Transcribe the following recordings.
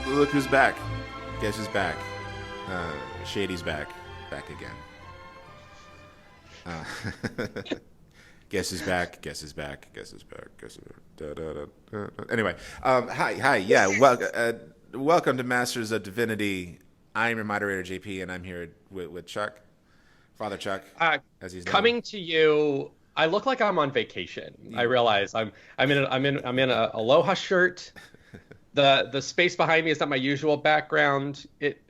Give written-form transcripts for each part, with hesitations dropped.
look who's back. Guess who's back? Shady's back. Back again. Guess who's back? Guess who's back? Guess who's back? Guess who's back? Anyway, hi. Yeah, welcome to Masters of Divinity. I'm your moderator, JP, and I'm here with Chuck, Father Chuck, as he's known. Coming to you. I look like I'm on vacation. I realize I'm in a Aloha shirt. The space behind me is not my usual background.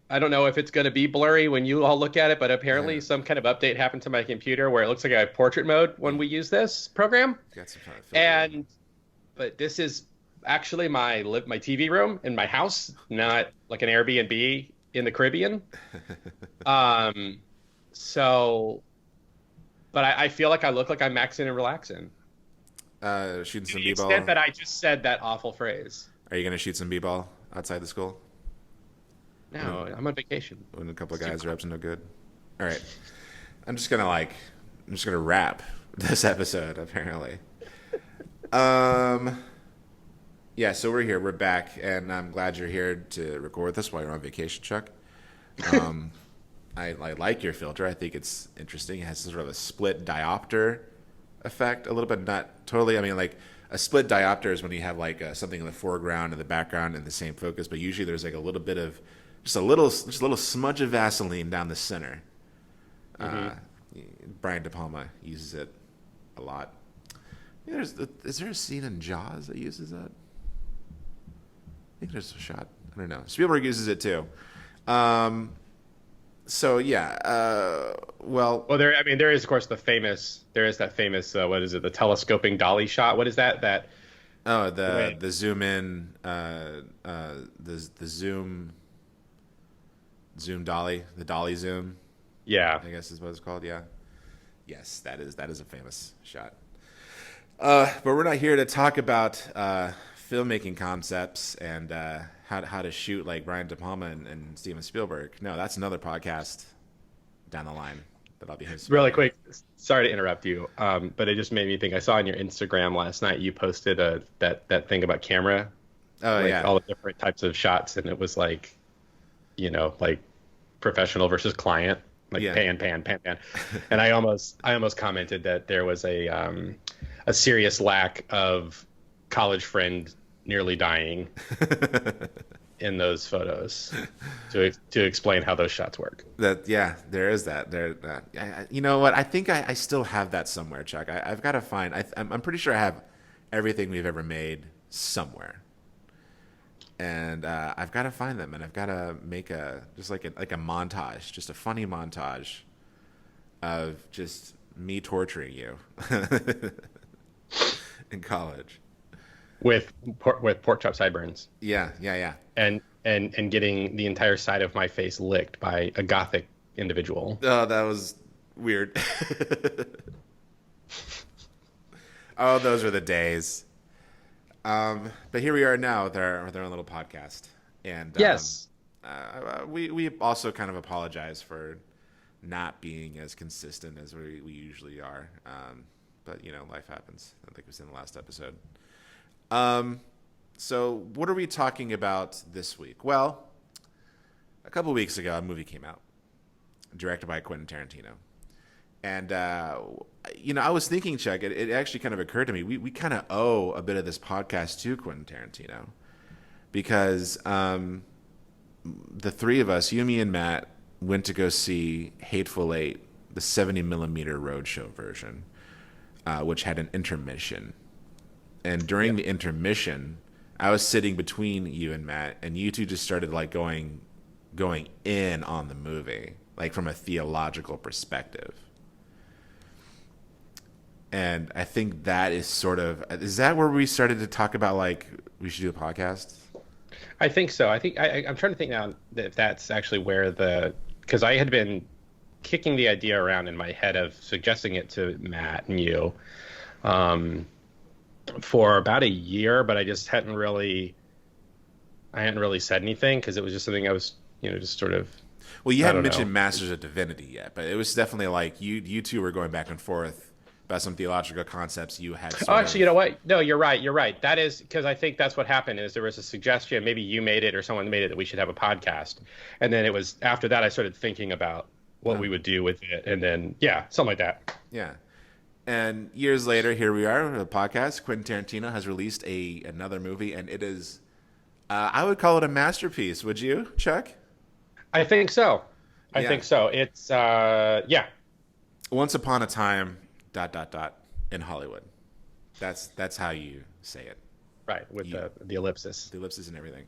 I don't know if it's going to be blurry when you all look at it, but apparently some kind of update happened to my computer where it looks like I have portrait mode when we use this program. Got some kind of But this is actually my TV room in my house, not like an Airbnb in the Caribbean. But I feel like I look like I'm maxing and relaxing. Shooting some to the b-ball. extent that I just said that awful phrase. Are you going to shoot some b-ball outside the school? No, I'm on vacation. When a couple of guys are up to no good. All right. I'm just gonna wrap this episode, apparently. Yeah, so we're here. We're back, and I'm glad you're here to record this while you're on vacation, Chuck. I like your filter. I think it's interesting. It has sort of a split diopter effect, a little bit, not totally. I mean, like a split diopter is when you have like something in the foreground and the background in the same focus, but usually there's like a little bit of just a little smudge of Vaseline down the center. Brian De Palma uses it a lot. Yeah, is there a scene in Jaws that uses that? I think there's a shot. I don't know. Spielberg uses it too. So yeah, well, there is of course that famous what is it, the telescoping dolly shot? What is that? The zoom in, the zoom dolly, the dolly zoom. Yeah, I guess is what it's called. Yeah, yes, that is a famous shot. But we're not here to talk about filmmaking concepts and how to shoot like Brian De Palma and Steven Spielberg. No, that's another podcast down the line that I'll be hosting. Really quick, sorry to interrupt you, but it just made me think. I saw on your Instagram last night you posted that thing about camera. Oh, yeah. All the different types of shots, and it was like, like professional versus client, like pan. And I almost commented that there was a serious lack of college friend nearly dying in those photos to explain how those shots work. There is that. You know what? I think I still have that somewhere, Chuck. I've got to find. I'm pretty sure I have everything we've ever made somewhere, and I've got to find them, and I've got to make a montage, just a funny montage of just me torturing you in college. With pork chop sideburns. Yeah. And getting the entire side of my face licked by a gothic individual. Oh, that was weird. Oh, those were the days. But here we are now with our own little podcast. And yes. We also kind of apologize for not being as consistent as we usually are. But life happens. I think it was in the last episode. So what are we talking about this week? Well, a couple weeks ago, a movie came out, directed by Quentin Tarantino. And, I was thinking, Chuck, it actually kind of occurred to me, we kind of owe a bit of this podcast to Quentin Tarantino. Because the three of us, you, me, and Matt, went to go see Hateful Eight, the 70mm roadshow version, which had an intermission. And during the intermission, I was sitting between you and Matt, and you two just started like going in on the movie, like from a theological perspective. And I think that is that where we started to talk about like we should do a podcast? I think so. I think I'm trying to think now if that's actually where because I had been kicking the idea around in my head of suggesting it to Matt and you. For about a year, but I just hadn't really said anything because it was just something I was, just sort of. Well, you hadn't mentioned Masters of Divinity yet, but it was definitely like you two were going back and forth about some theological concepts you had. Oh, actually, you know what? No, you're right. You're right. That is because I think that's what happened. Is there was a suggestion, maybe you made it or someone made it, that we should have a podcast, and then it was after that I started thinking about what we would do with it, and then something like that. Yeah. And years later, here we are with a podcast. Quentin Tarantino has released another movie, and it is, I would call it a masterpiece. Would you, Chuck? I think so. I think so. It's Once Upon a Time ... in Hollywood. That's how you say it. Right, with the ellipsis. The ellipsis and everything.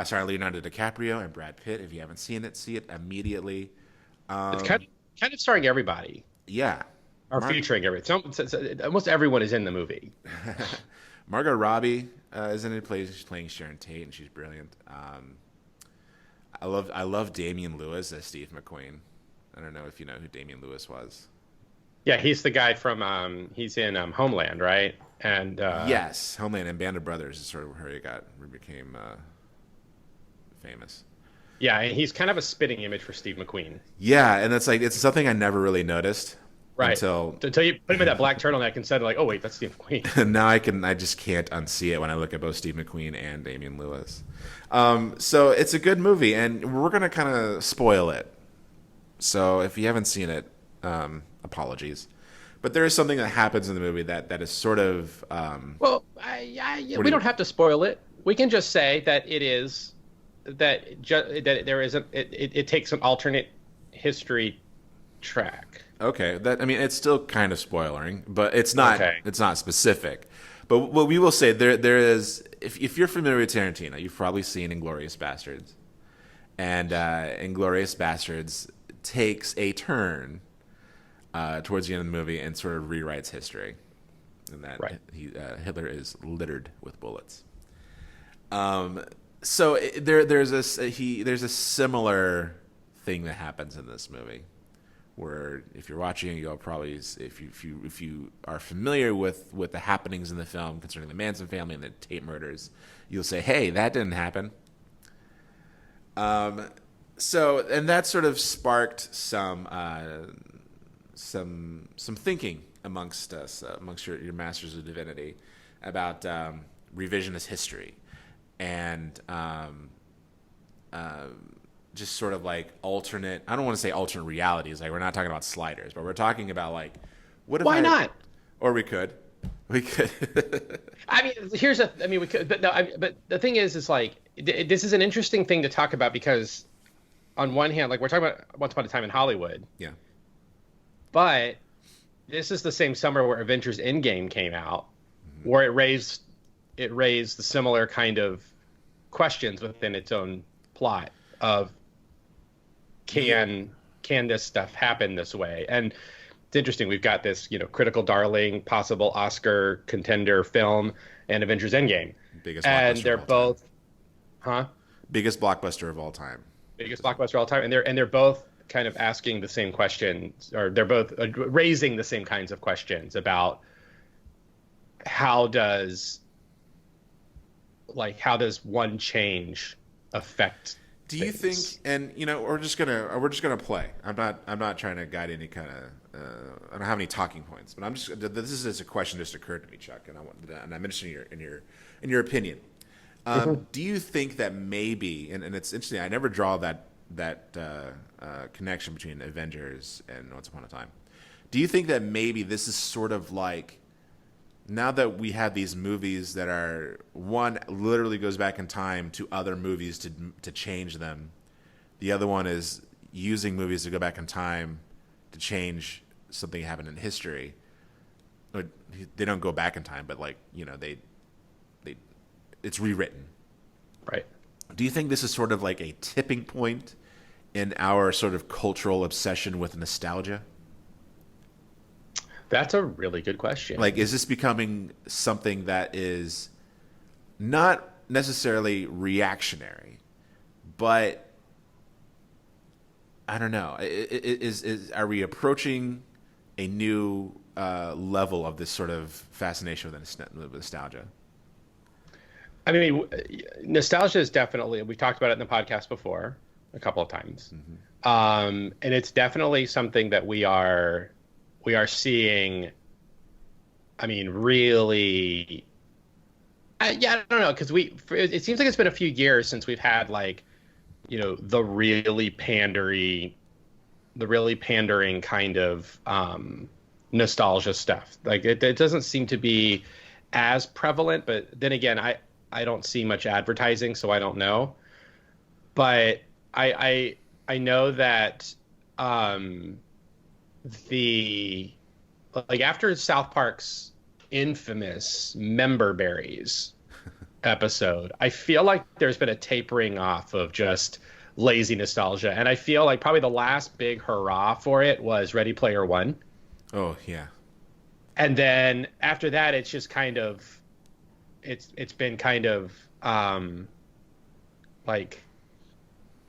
Sorry, Leonardo DiCaprio and Brad Pitt. If you haven't seen it, see it immediately. It's kind of starring everybody. Yeah. Or featuring everyone. Almost everyone is in the movie. Margot Robbie is in it. She's playing Sharon Tate, and she's brilliant. I love Damian Lewis as Steve McQueen. I don't know if you know who Damian Lewis was. Yeah, he's the guy from he's in Homeland, right? And yes, Homeland and Band of Brothers is sort of where he became famous. Yeah, and he's kind of a spitting image for Steve McQueen. Yeah, and it's something I never really noticed. Right. Until you put him in that black turtleneck and said, like, oh wait, that's Steve McQueen. Now I just can't unsee it when I look at both Steve McQueen and Damian Lewis. So it's a good movie, and we're gonna kind of spoil it. So if you haven't seen it, apologies. But there is something that happens in the movie that is sort of. Well, we don't have to spoil it. We can just say that it is that there is it takes an alternate history track. Okay, it's still kind of spoiling, but it's not. Okay. It's not specific. But what we will say there is, if you're familiar with Tarantino, you've probably seen Inglourious Basterds, and Inglourious Basterds takes a turn towards the end of the movie and sort of rewrites history, and that Hitler is littered with bullets. So there's a similar thing that happens in this movie, where if you're watching, you'll probably, if you are familiar with the happenings in the film concerning the Manson family and the Tate murders, you'll say, "Hey, that didn't happen." So, and that sort of sparked some thinking amongst us, amongst your masters of divinity, about revisionist history and just sort of like alternate. I don't want to say alternate realities. Like, we're not talking about sliders, but we're talking about like, what if why not? Or we could. We could. We could, but no. But the thing is like, this is an interesting thing to talk about because, on one hand, like, we're talking about Once Upon a Time in Hollywood. Yeah. But this is the same summer where Avengers Endgame came out, where it raised the similar kind of questions within its own plot of can this stuff happen this way? And it's interesting. We've got this, critical darling, possible Oscar contender film, and Avengers Endgame. And they're both, biggest blockbuster of all time. Biggest blockbuster of all time, and they're both kind of asking the same questions, or they're both raising the same kinds of questions about how does one change affect. Do you think? And we're just gonna play. I'm not trying to guide any kind of. I don't have any talking points, but this is a question just occurred to me, Chuck, and I'm interested in your opinion. Do you think that maybe, and it's interesting, I never draw that connection between Avengers and Once Upon a Time. Do you think that maybe this is sort of like, now that we have these movies that are, one literally goes back in time to other movies to change them, the other one is using movies to go back in time to change something that happened in history. They don't go back in time, but it's rewritten. Right. Do you think this is sort of like a tipping point in our sort of cultural obsession with nostalgia? That's a really good question. Like, is this becoming something that is not necessarily reactionary, but I don't know. Are we approaching a new level of this sort of fascination with nostalgia? I mean, nostalgia is definitely, we've talked about it in the podcast before a couple of times. Mm-hmm. And it's definitely something that we are seeing I mean, really, yeah, I don't know, because it seems like it's been a few years since we've had like, the really pandering kind of nostalgia stuff. Like it doesn't seem to be as prevalent, but then again, I don't see much advertising, so I don't know. But I know that um, the like after South Park's infamous member berries episode, I feel like there's been a tapering off of just lazy nostalgia, and I feel like probably the last big hurrah for it was Ready Player One, Oh yeah. and then after that, it's just kind of it's been kind of like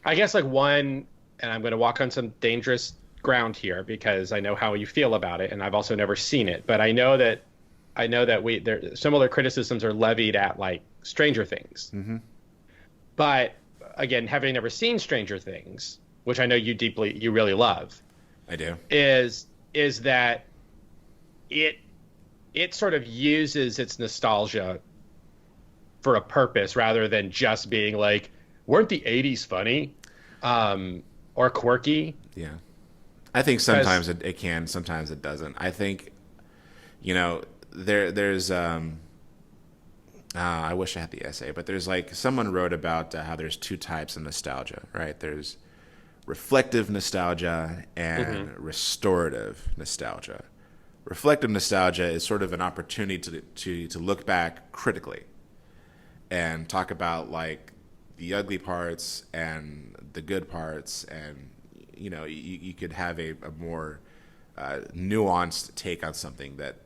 I guess like one, and I'm going to walk on some dangerous ground here because I know how you feel about it, and I've also never seen it, but I know that similar criticisms are levied at like Stranger Things. Mm-hmm. But again, having never seen Stranger Things, which I know you really love, I do. is that it sort of uses its nostalgia for a purpose rather than just being like, weren't the 80s funny, or quirky? Yeah. I think sometimes it can, sometimes it doesn't. I think, there's I wish I had the essay, but there's like someone wrote about how there's two types of nostalgia, right? There's reflective nostalgia and restorative nostalgia. Reflective nostalgia is sort of an opportunity to look back critically and talk about like the ugly parts and the good parts, and you could have a more nuanced take on something that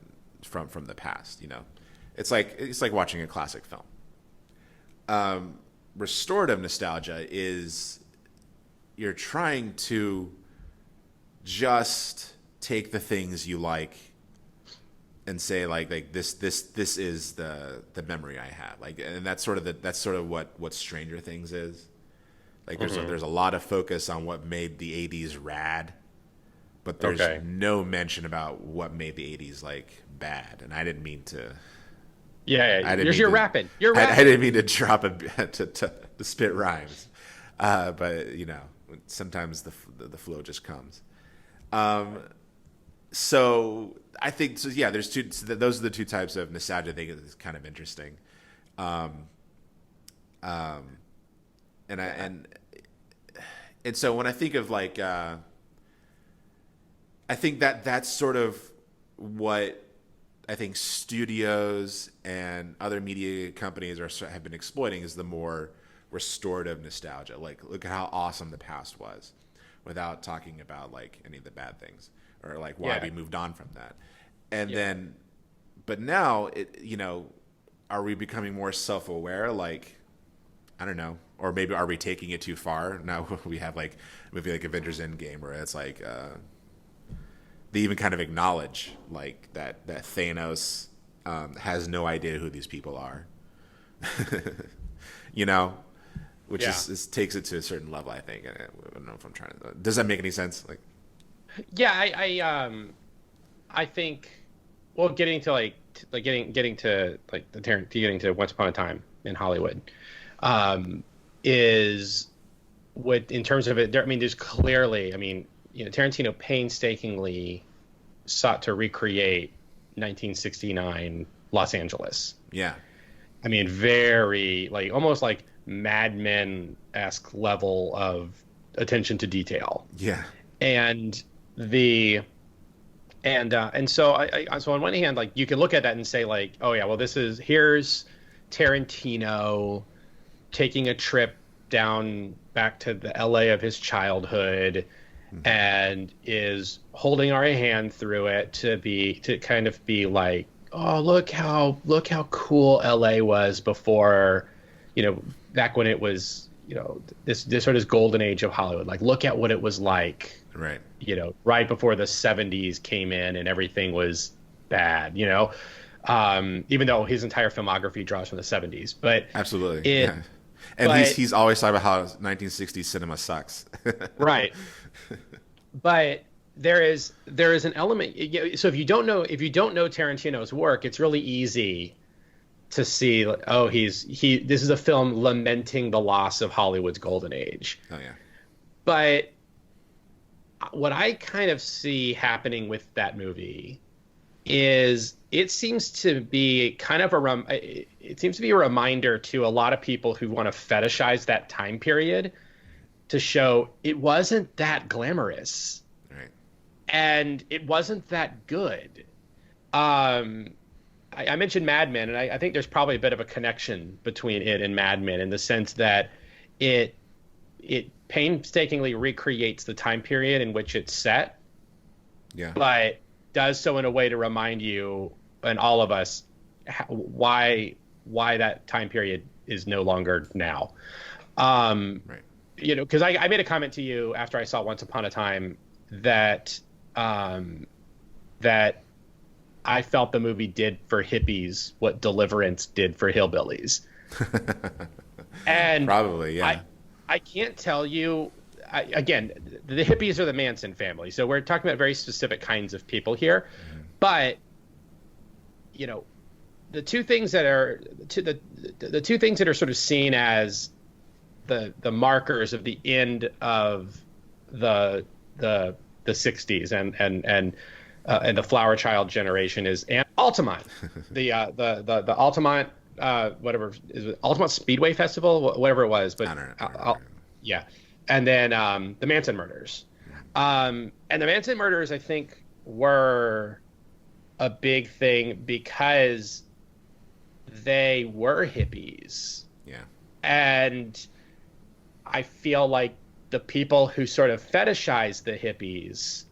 from the past. It's like watching a classic film. Restorative nostalgia is you're trying to just take the things you like and say like this is the memory I have, like, and that's sort of what Stranger Things is. Like there's a lot of focus on what made the 80s rad, but there's no mention about what made the 80s like bad. And I didn't mean to. Yeah, you're rapping. I didn't mean to drop to spit rhymes, but sometimes the flow just comes. So I think so. Yeah, there's two. Those are the two types of nostalgia. I think is kind of interesting. And so when I think of like, I think that's sort of what I think studios and other media companies have been exploiting is the more restorative nostalgia. Like, look at how awesome the past was, without talking about like any of the bad things or like why we moved on from that. And then, but now are we becoming more self-aware? Like, I don't know, or maybe are we taking it too far? Now we have like a movie like Avengers Endgame where it's like they even kind of acknowledge like that Thanos has no idea who these people are, which is takes it to a certain level. I think. I don't know if I'm trying to. Does that make any sense? Like, yeah, I think. Well, getting to getting to Once Upon a Time in Hollywood, is what in terms of it. I mean, there's clearly. I mean, Tarantino painstakingly sought to recreate 1969 Los Angeles. Yeah. I mean, very like almost like Mad Men-esque level of attention to detail. Yeah. And so so on one hand, like you can look at that and say like, oh yeah, well here's Tarantino taking a trip down back to the LA of his childhood, and is holding our hand through it to kind of be like, oh, look how cool LA was before, back when it was, this sort of golden age of Hollywood. Like, look at what it was like, right? Right before the 70s came in and everything was bad, even though his entire filmography draws from the 70s, but absolutely, yeah. And he's always talking about how 1960s cinema sucks. Right. But there is an element. So if you don't know Tarantino's work, it's really easy to see, like, oh, this is a film lamenting the loss of Hollywood's golden age. Oh yeah. But what I kind of see happening with that movie is it seems to be a reminder to a lot of people who want to fetishize that time period, to show it wasn't that glamorous, Right. and it wasn't that good. I mentioned Mad Men, and I think there's probably a bit of a connection between it and Mad Men, in the sense that it painstakingly recreates the time period in which it's set, Yeah. but does so in a way to remind you and all of us why that time period is no longer now. Right. Because I made a comment to you after I saw Once Upon a Time that that I felt the movie did for hippies what Deliverance did for hillbillies. And Probably, yeah. I can't tell you. Again, the hippies are the Manson family, so we're talking about very specific kinds of people here. Mm-hmm. But the two things that are the two things that are sort of seen as the markers of the end of the 60s and the Flower Child generation is Altamont, the Altamont whatever is it, Altamont Speedway Festival, whatever it was, but I don't know. Yeah. And then the Manson murders. And the Manson murders, I think, were a big thing because they were hippies. Yeah. And I feel like the people who sort of fetishize the hippies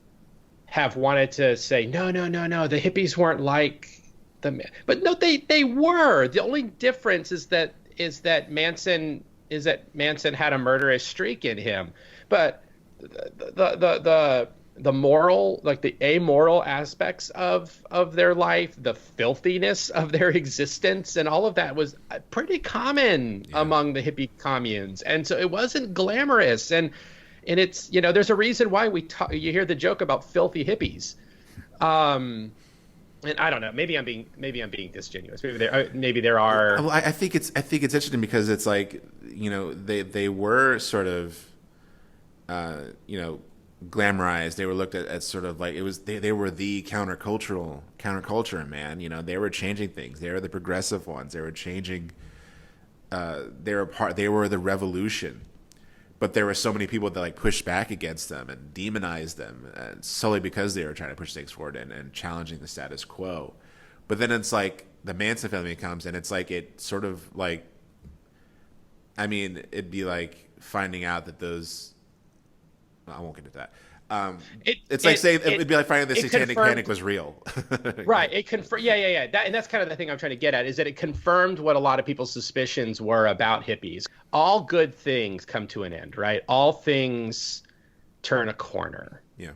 have wanted to say, no, the hippies weren't like the... But no, they were. The only difference is that Manson had a murderous streak in him, but the moral, like the amoral aspects of their life, the filthiness of their existence, and all of that was pretty common among the hippie communes, and so it wasn't glamorous, and it's there's a reason why you hear the joke about filthy hippies. And I don't know. Maybe I'm being disingenuous. Maybe there are. Well, I think it's interesting because it's like they were sort of glamorized. They were looked at as sort of like it was they were the counterculture, man. They were changing things. They were the progressive ones. They were changing. They were the revolution. But there were so many people that like pushed back against them and demonized them, and solely because they were trying to push things forward and challenging the status quo. But then it's like the Manson family comes, and it's like it sort of like, I mean, it'd be like finding out that those. I won't get into that. It'd be like finding the Satanic Panic was real. Right. It confirmed. Yeah. And that's kind of the thing I'm trying to get at, is that it confirmed what a lot of people's suspicions were about hippies. All good things come to an end, right? All things turn a corner. Yeah.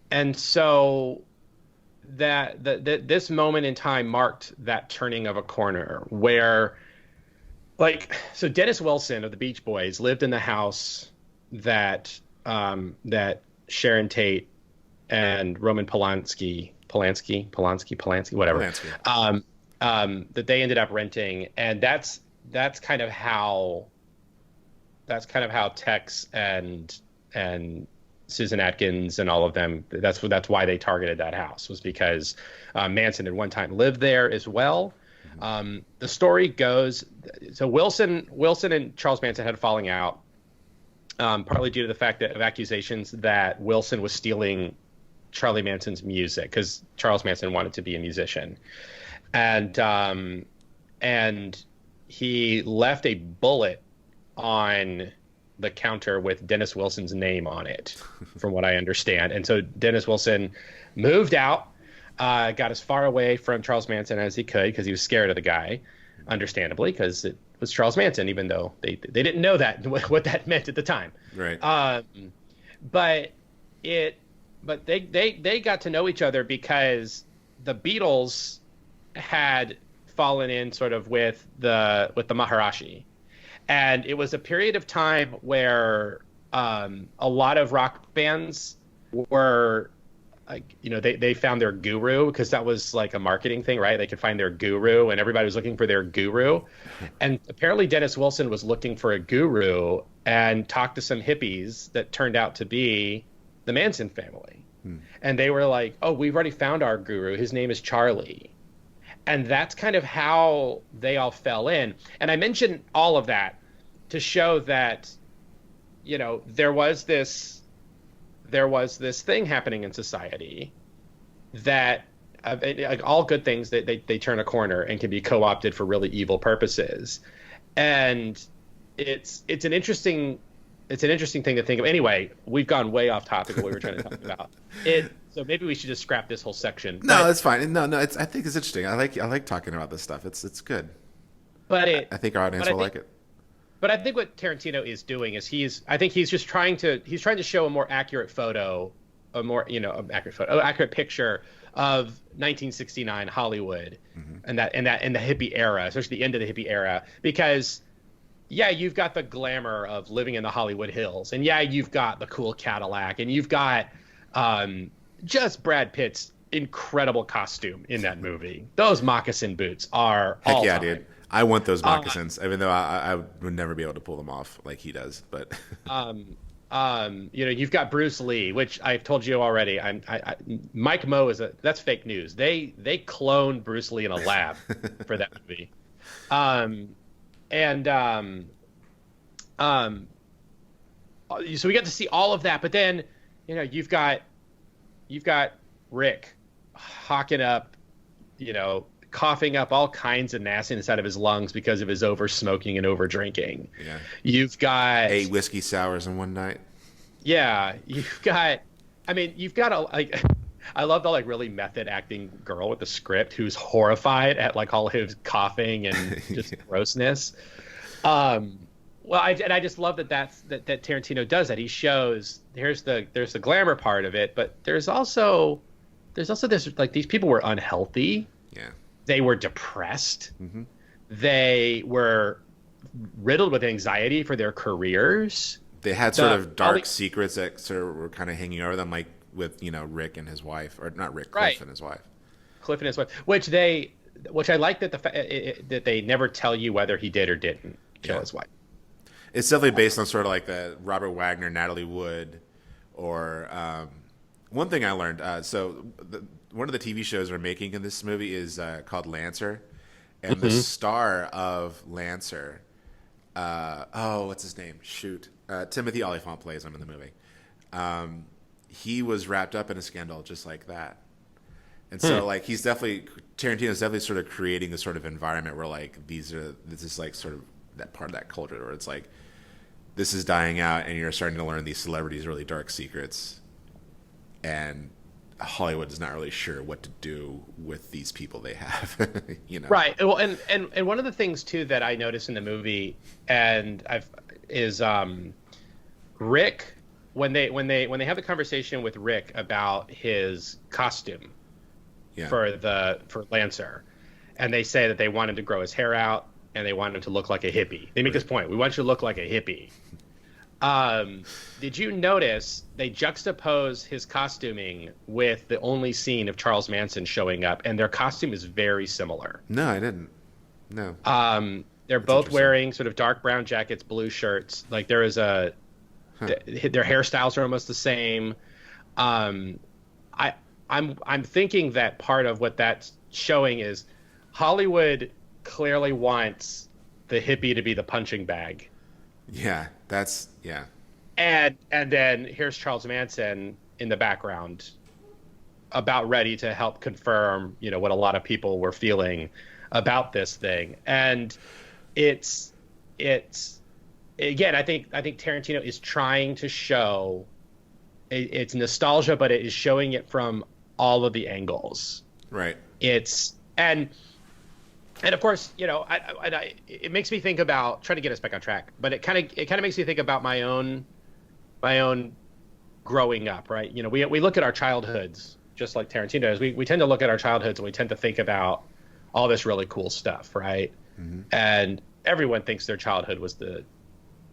And so this moment in time marked that turning of a corner where, so Dennis Wilson of the Beach Boys lived in the house that Sharon Tate and Roman Polanski, whatever, that they ended up renting, and that's kind of how Tex and Susan Atkins and all of them. That's why they targeted that house, was because Manson at one time lived there as well. The story goes, so Wilson and Charles Manson had a falling out. Partly due to the fact of accusations that Wilson was stealing Charlie Manson's music, because Charles Manson wanted to be a musician, and he left a bullet on the counter with Dennis Wilson's name on it, from what I understand. And so Dennis Wilson moved out, got as far away from Charles Manson as he could, because he was scared of the guy, understandably, because it was Charles Manson, even though they didn't know what that meant at the time. Right. But they got to know each other because the Beatles had fallen in sort of with the Maharishi, and it was a period of time where a lot of rock bands were like, they found their guru, because that was like a marketing thing, right? They could find their guru, and everybody was looking for their guru. And apparently Dennis Wilson was looking for a guru and talked to some hippies that turned out to be the Manson family. And they were like, oh, we've already found our guru. His name is Charlie. And that's kind of how they all fell in. And I mentioned all of that to show that, there was this thing happening in society that like all good things, that they turn a corner and can be co-opted for really evil purposes. And it's an interesting thing to think of. Anyway, we've gone way off topic of what we were trying to talk about. So maybe we should just scrap this whole section. No, it's fine. No, I think it's interesting. I like talking about this stuff. It's good. But I think our audience will like it. But I think what Tarantino is doing is he's just trying to show a more accurate photo, accurate picture of 1969 Hollywood, and the hippie era, especially the end of the hippie era, because yeah, you've got the glamour of living in the Hollywood Hills, and yeah, you've got the cool Cadillac, and you've got just Brad Pitt's incredible costume in that movie. Those moccasin boots are heck yeah, dude. I want those moccasins, even though I would never be able to pull them off like he does. But you've got Bruce Lee, which I've told you already. Mike Moe that's fake news. They cloned Bruce Lee in a lab for that movie. So we get to see all of that, but then you've got Rick hawking up, coughing up all kinds of nastiness out of his lungs because of his over smoking and over drinking. Yeah. You've got 8 whiskey sours in one night. Yeah. You've got I love the really method acting girl with the script who's horrified at all his coughing and just grossness. I just love that Tarantino does that. He shows there's the glamour part of it, but there's also this these people were unhealthy. Yeah. They were depressed. Mm-hmm. They were riddled with anxiety for their careers. They had sort of dark secrets that sort of were kind of hanging over them, like with Rick and his wife, or not Rick, Cliff and his wife. Cliff and his wife, which I like that they never tell you whether he did or didn't kill his wife. It's definitely based on sort of like the Robert Wagner, Natalie Wood, or one thing I learned. One of the TV shows we're making in this movie is called Lancer, and the star of Lancer, what's his name? Shoot, Timothy Olyphant plays him in the movie. He was wrapped up in a scandal just like that, and so Tarantino's definitely sort of creating this sort of environment where this is like sort of that part of that culture where it's like this is dying out, and you're starting to learn these celebrities' really dark secrets, and Hollywood is not really sure what to do with these people they have. Right. Well, and one of the things too that I noticed in the movie, is Rick, when they have the conversation with Rick about his costume for Lancer, and they say that they want him to grow his hair out and they want him to look like a hippie. They make this point: we want you to look like a hippie. Did you notice they juxtapose his costuming with the only scene of Charles Manson showing up, and their costume is very similar? No, I didn't. No. They're both wearing sort of dark brown jackets, blue shirts. There is their hairstyles are almost the same. I'm thinking that part of what that's showing is Hollywood clearly wants the hippie to be the punching bag. Yeah, And then here's Charles Manson in the background, about ready to help confirm, what a lot of people were feeling about this thing. And it's again, I think Tarantino is trying to show it's nostalgia, but it is showing it from all of the angles. Right. And of course, it makes me think about trying to get us back on track, but it kind of makes me think about my own growing up, right? We look at our childhoods just like Tarantino does. We tend to look at our childhoods and we tend to think about all this really cool stuff, right? Mm-hmm. And everyone thinks their childhood was I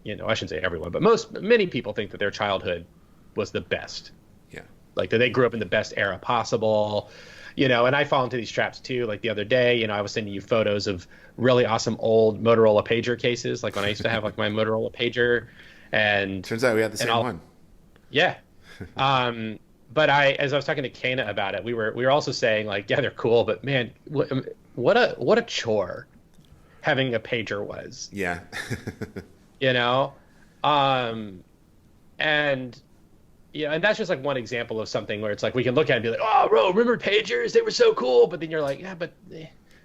shouldn't say everyone, but many people think that their childhood was the best. Yeah. like that they grew up in the best era possible, you know, and I fall into these traps too. Like the other day, you know, I was sending you photos of really awesome old Motorola pager cases, like when I used to have like my Motorola pager, and Turns out we had the same one. Yeah. But as I was talking to Kana about it, we were also saying like, yeah, they're cool, but man, what a chore having a pager was. Yeah. You know, and you know, and that's just like one example of something where it's like we can look at it and be like, oh, bro, remember pagers? They were so cool, but then you're like, yeah, but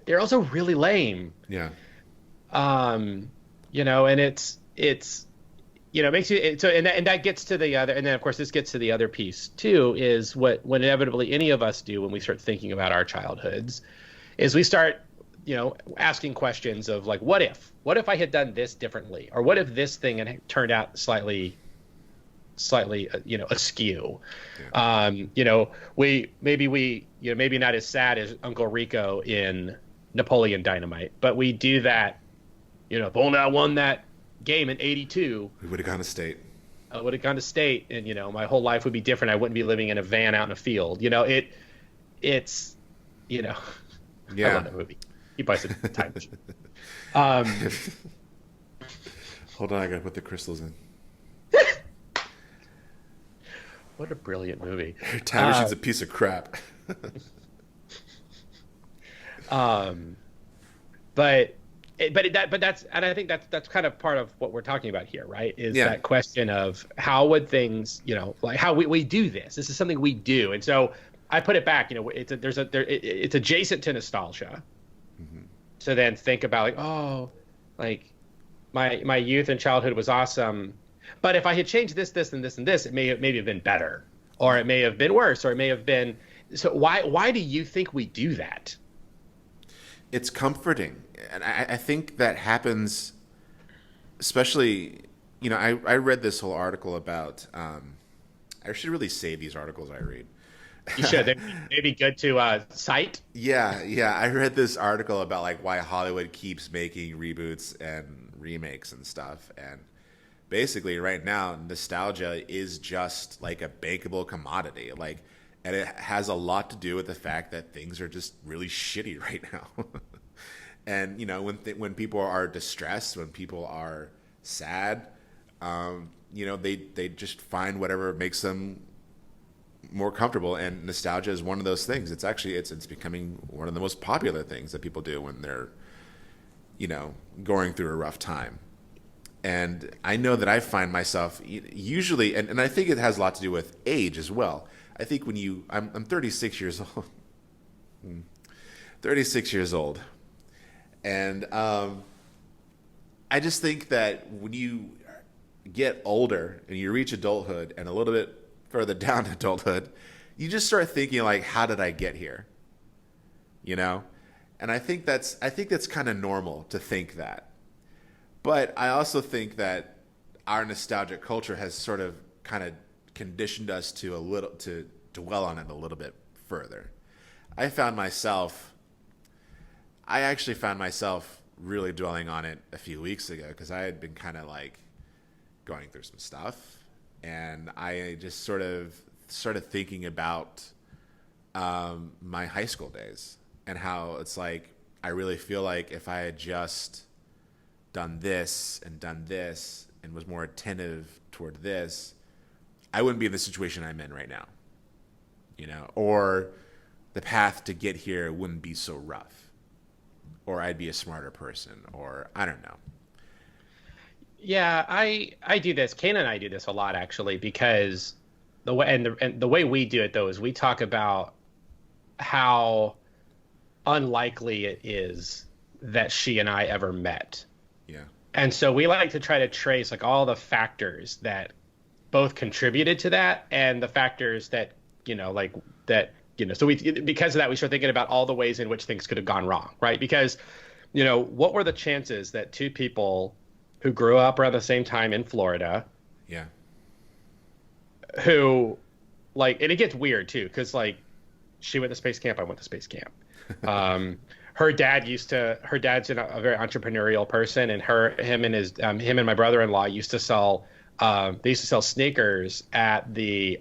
they're also really lame. Yeah. You know, and it's you know, it makes you so, and that gets to the other, and then of course this gets to the other piece too, is what inevitably any of us do when we start thinking about our childhoods, is we start, you know, asking questions of like, what if I had done this differently, or what if this thing had turned out slightly, you know, askew. Yeah. You know, maybe not as sad as Uncle Rico in Napoleon Dynamite, but we do that, you know, if only I won that game in '82, we would have gone to state. I would have gone to state, and you know, my whole life would be different. I wouldn't be living in a van out in a field. You know, it's, you know, yeah. I love that movie. He buys a time machine. Hold on, I gotta put the crystals in. What a brilliant movie. Time machine's a piece of crap. But that's, and I think that's kind of part of what we're talking about here, right? Is that question of how would things, you know, like how we do this. This is something we do, and so I put it back. You know, it's adjacent to nostalgia. Mm-hmm. So then think about like, oh, like my youth and childhood was awesome, but if I had changed this, and this, and this, it may have been better, or it may have been worse, or it may have been. So why do you think we do that? It's comforting. And I think that happens, especially, you know, I read this whole article about, I should really save these articles I read. You should. They'd be good to cite. Yeah. I read this article about like why Hollywood keeps making reboots and remakes and stuff. And basically right now, nostalgia is just like a bankable commodity. Like, and it has a lot to do with the fact that things are just really shitty right now. And you know, when people are distressed, when people are sad, you know, they just find whatever makes them more comfortable. And nostalgia is one of those things. It's actually it's becoming one of the most popular things that people do when they're, you know, going through a rough time. And I know that I find myself usually, and I think it has a lot to do with age as well. I think when I'm 36 years old. 36 years old. And I just think that when you get older and you reach adulthood and a little bit further down adulthood, you just start thinking like, how did I get here? You know? And I think that's kind of normal to think that. But I also think that our nostalgic culture has sort of kind of conditioned us to dwell on it a little bit further. I actually found myself really dwelling on it a few weeks ago because I had been kind of like going through some stuff, and I just sort of started thinking about my high school days and how it's like I really feel like if I had just done this and was more attentive toward this, I wouldn't be in the situation I'm in right now, you know, or the path to get here wouldn't be so rough. Or I'd be a smarter person, or I don't know. Yeah, I do this. Kana and I do this a lot actually, because the way we do it though is we talk about how unlikely it is that she and I ever met. Yeah. And so we like to try to trace like all the factors that both contributed to that and the factors that, you know, like that. You know, so because of that, we start thinking about all the ways in which things could have gone wrong, right? Because, you know, what were the chances that two people who grew up around the same time in Florida, who, like, and it gets weird too, because like, she went to space camp, I went to space camp. Her dad's a very entrepreneurial person, and him and my brother-in-law used to sell sneakers at the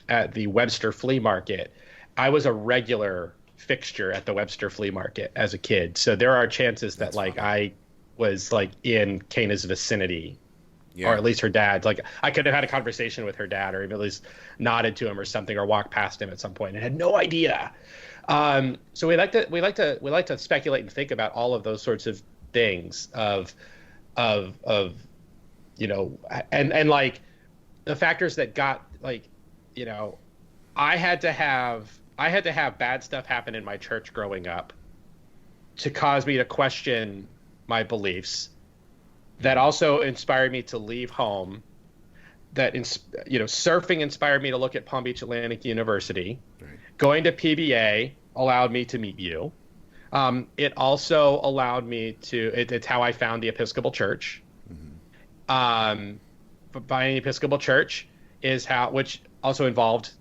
at the Webster Flea Market, I was a regular fixture at the Webster Flea Market as a kid. So there are chances that That's like funny. I was like in Kana's vicinity, or Yeah. at least her dad. Like I could have had a conversation with her dad, or even at least nodded to him or something, or walked past him at some point and had no idea. So we like to speculate and think about all of those sorts of things of and like the factors that got like you know I had to have bad stuff happen in my church growing up to cause me to question my beliefs, that also inspired me to leave home, surfing inspired me to look at Palm Beach Atlantic University. Right. Going to PBA allowed me to meet you. It also allowed me to, it's how I found the Episcopal Church. Um, but finding the Episcopal Church is which also involved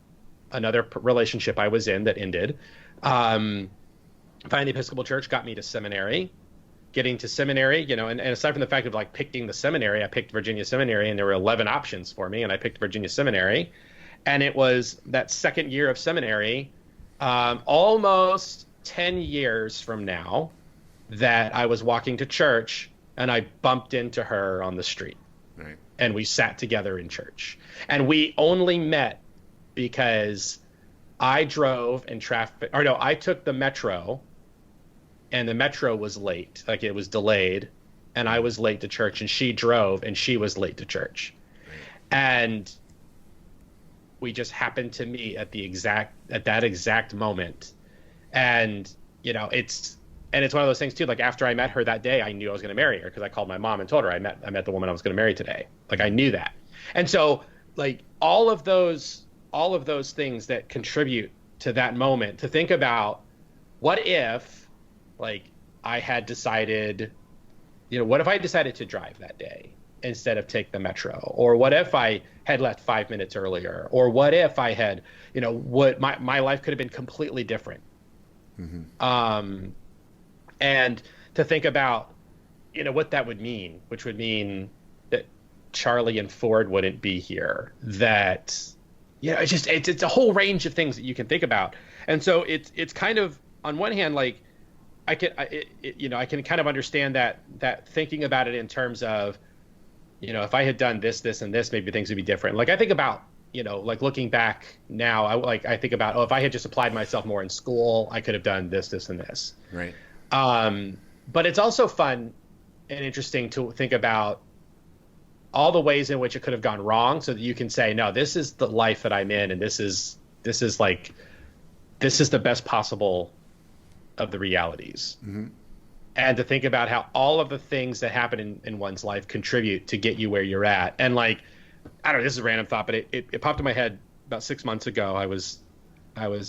another relationship I was in that ended. Finding the Episcopal Church got me to seminary. Getting to seminary, and aside from the fact of like picking the seminary, I picked Virginia Seminary, and there were 11 options for me, and I picked Virginia Seminary. And it was that second year of seminary, almost 10 years from now, that I was walking to church and I bumped into her on the street. Right. And we sat together in church. And we only met because I drove and I took the metro, and the metro was late. Like it was delayed, and I was late to church, and she drove and she was late to church. Right. And we just happened to meet at that exact moment. And it's one of those things too. Like after I met her that day, I knew I was going to marry her because I called my mom and told her I met the woman I was going to marry today. Like I knew that. And so like all of those things that contribute to that moment, to think about, what if like I had decided, what if I decided to drive that day instead of take the metro? Or what if I had left 5 minutes earlier? Or what if I had, what my life could have been completely different. Mm-hmm. And to think about, what that would mean, which would mean that Charlie and Ford wouldn't be here, that, it's a whole range of things that you can think about. And so it's kind of, on one hand, like I can kind of understand that thinking about it in terms of, if I had done this, and this, maybe things would be different. Like I think about, like looking back now, I think about, if I had just applied myself more in school, I could have done this, and this. Right. But it's also fun and interesting to think about all the ways in which it could have gone wrong, so that you can say, no, this is the life that I'm in, and this is the best possible of the realities. Mm-hmm. And to think about how all of the things that happen in one's life contribute to get you where you're at. And like, I don't know, this is a random thought, but it popped in my head about 6 months ago. I was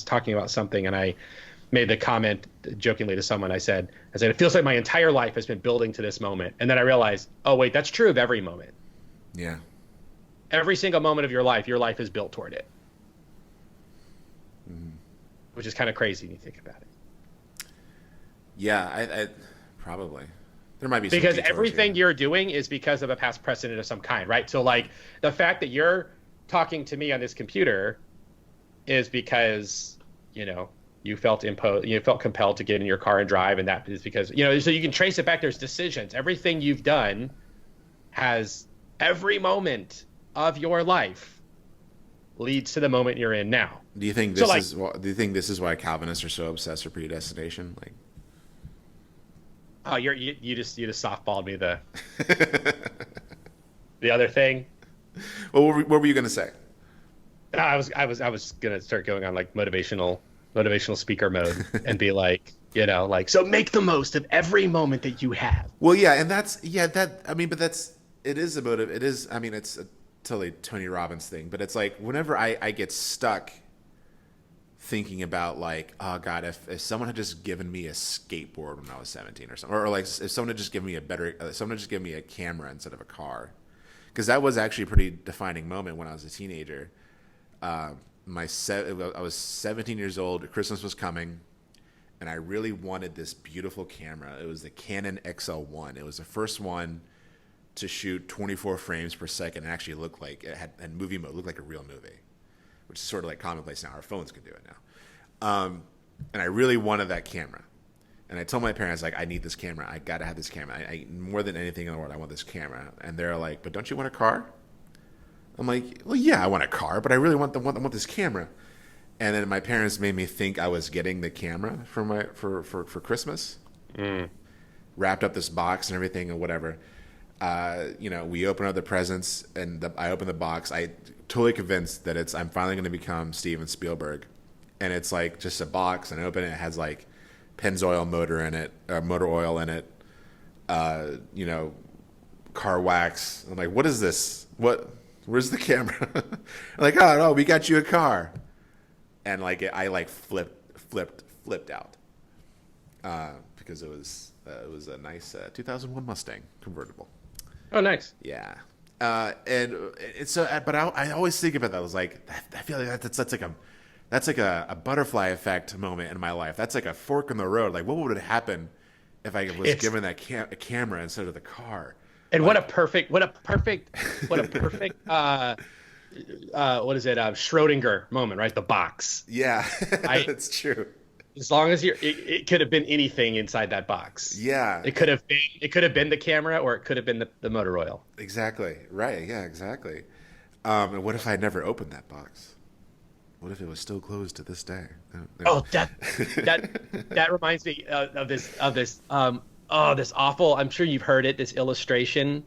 talking about something, and I made the comment jokingly to someone. I said, it feels like my entire life has been building to this moment. And then I realized, oh wait, that's true of every moment. Yeah. Every single moment of your life is built toward it. Mm-hmm. Which is kind of crazy when you think about it. Yeah, I probably. There might be some because everything you're doing is because of a past precedent of some kind, right? So like the fact that you're talking to me on this computer is because, you felt compelled to get in your car and drive, and that is because, so you can trace it back. There's decisions. Everything you've done has, every moment of your life leads to the moment you're in now. Do you think this is why Calvinists are so obsessed with predestination? Like, oh, you just softballed me the the other thing. Well, what were you gonna say? I was gonna start going on like motivational speaker mode and be like, so make the most of every moment that you have. Well, yeah, and it is a motive. It is, it's a totally Tony Robbins thing, but it's like whenever I get stuck thinking about like, oh God, if someone had just given me a skateboard when I was 17 or something, or like if someone had just given me a camera instead of a car, because that was actually a pretty defining moment when I was a teenager. I was 17 years old. Christmas was coming, and I really wanted this beautiful camera. It was the Canon XL1. It was the first one to shoot 24 frames per second and actually look like it had movie mode, looked like a real movie, which is sort of like commonplace now. Our phones can do it now. And I really wanted that camera. And I told my parents, like, I need this camera. I got to have this camera. I more than anything in the world, I want this camera. And they're like, but don't you want a car? I'm like, well, yeah, I want a car, but I really want this camera. And then my parents made me think I was getting the camera for Christmas. Wrapped up this box and everything and whatever. We open up the presents and I open the box. I totally convinced that I'm finally going to become Steven Spielberg. And it's like just a box, and I open it. It has like Pennzoil motor in it, motor oil in it. Car wax. I'm like, what is this? Where's the camera? I'm like, oh no, we got you a car. And like I like flipped out because it was a nice 2001 Mustang convertible. Oh, nice. Yeah. And so, but I always think about that. I was like, I feel like that's like a butterfly effect moment in my life. That's like a fork in the road. Like, what would happen if I was given that a camera instead of the car? And like, what a perfect what is it? Schrodinger moment, right? The box. Yeah, that's true. As long as it could have been anything inside that box. Yeah. It could have been the camera, or it could have been the motor oil. Exactly. Right. Yeah. Exactly. And what if I never opened that box? What if it was still closed to this day? Oh, that reminds me of this awful. I'm sure you've heard it. This illustration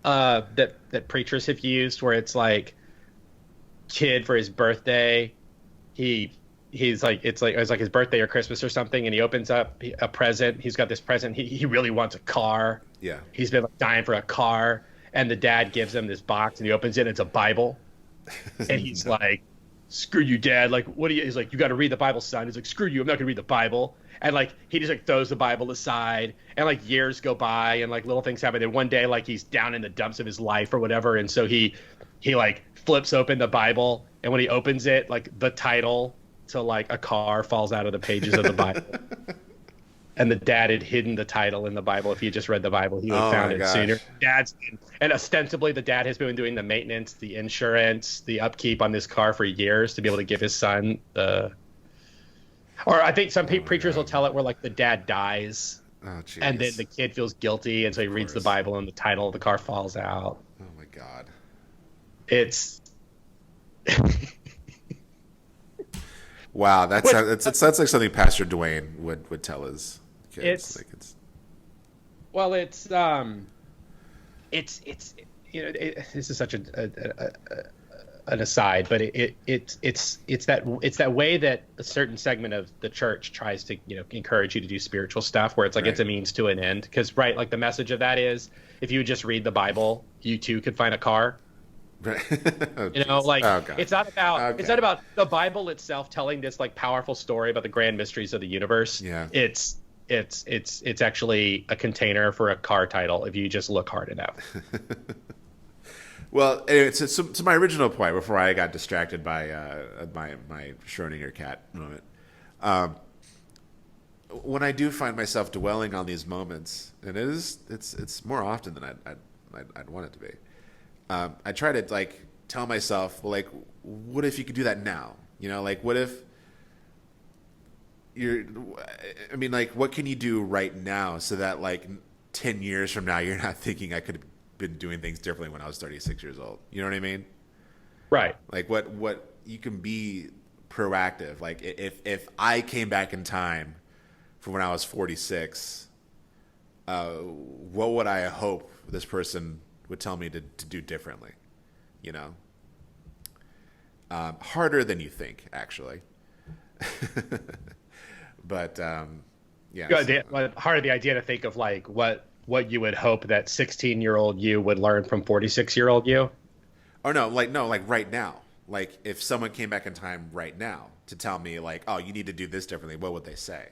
that preachers have used, where it's like, kid for his birthday, he's like, it's like his birthday or Christmas or something, and he opens up a present. He's got this present. He really wants a car. Yeah. He's been like dying for a car, and the dad gives him this box, and he opens it, and it's a Bible, and he's like, screw you, Dad. Like, what do you? He's like, you got to read the Bible, son. He's like, screw you. I'm not gonna read the Bible. And like, he just like throws the Bible aside, and like years go by, and like little things happen. And one day, like, he's down in the dumps of his life or whatever, and so he like flips open the Bible, and when he opens it, like the title to like a car falls out of the pages of the Bible. And the dad had hidden the title in the Bible. If he had just read the Bible, he would have found it sooner. And ostensibly the dad has been doing the maintenance, the insurance, the upkeep on this car for years to be able to give his son the. Or I think some preachers will tell it where like the dad dies, and then the kid feels guilty, and so he reads the Bible, and the title of the car falls out. Oh my God! It's. Wow, that sounds like something Pastor Dwayne would tell his kids. This is such an aside, but it's that way that a certain segment of the church tries to encourage you to do spiritual stuff, where it's like it's a means to an end. Because like the message of that is, if you would just read the Bible, you too could find a car. Right. It's not about the Bible itself telling this like powerful story about the grand mysteries of the universe. Yeah. It's actually a container for a car title if you just look hard enough. Well, anyway, to my original point before I got distracted by my Schrodinger cat moment. When I do find myself dwelling on these moments, and it's more often than I'd want it to be. I try to like tell myself, well, like, what if you could do that now? Like, what if what can you do right now so that like 10 years from now, you're not thinking I could have been doing things differently when I was 36 years old. You know what I mean? Right. Like what you can be proactive. Like if I came back in time from when I was 46, what would I hope this person would tell me to do differently, harder than you think, actually. But yeah, harder the idea to think of like what you would hope that 16-year-old you would learn from 46-year-old you. Or like right now, like if someone came back in time right now to tell me like, oh, you need to do this differently, what would they say?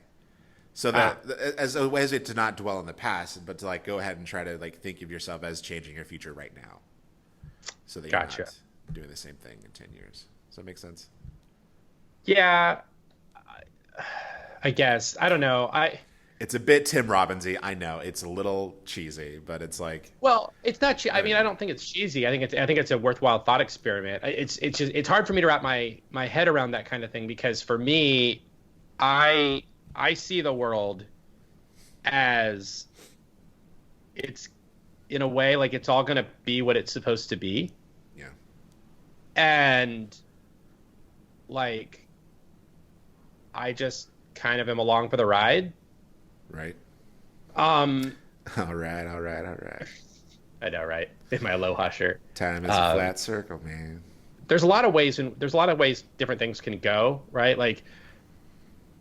So that as a way to not dwell in the past, but to like go ahead and try to like think of yourself as changing your future right now, so that you're not doing the same thing in 10 years. Does that make sense? Yeah, I guess. I don't know. It's a bit Tim Robbinsy. I know it's a little cheesy, but it's like, Well, it's not. I mean, I don't think it's cheesy. I think it's a worthwhile thought experiment. It's hard for me to wrap my head around that kind of thing because for me, I see the world as it's in a way like it's all going to be what it's supposed to be. yeah, And like I just kind of am along for the ride. right. Um, All right, all right, all right. I know, right? In my Aloha shirt. Time is a flat circle, man. There's a lot of ways different things can go, right? Like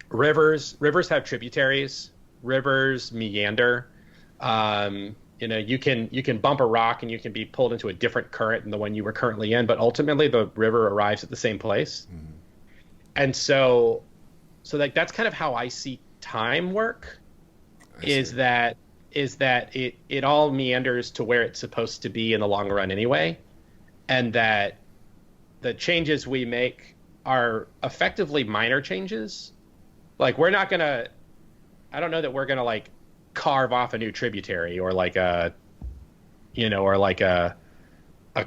rivers have tributaries. Rivers meander. You can bump a rock and you can be pulled into a different current than the one you were currently in, but ultimately the river arrives at the same place. Mm-hmm. And so like that's kind of how I see time work. Is that it all meanders to where it's supposed to be in the long run anyway, and that the changes we make are effectively minor changes. Like I don't know that we're gonna like carve off a new tributary or like a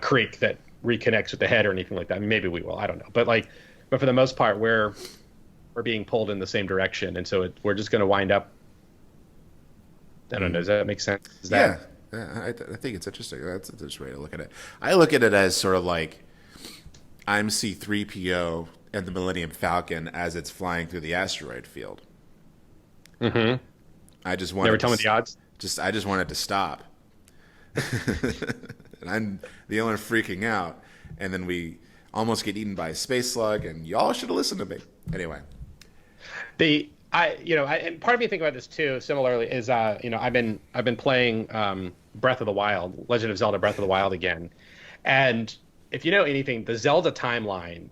creek that reconnects with the head or anything like that. I mean, maybe we will. I don't know, but for the most part, we're being pulled in the same direction, and so we're just gonna wind up. I don't know. Does that make sense? Yeah, I think it's interesting. That's a way to look at it. I look at it as sort of like I'm C-3PO and the Millennium Falcon as it's flying through the asteroid field. Mm-hmm. I just wanted never tell me the odds. I just wanted to stop, and I'm the only freaking out. And then we almost get eaten by a space slug, and y'all should have listened to me. Anyway, and part of me thinking about this too. Similarly, is I've been playing Breath of the Wild, Legend of Zelda: Breath of the Wild again, and if you know anything, the Zelda timeline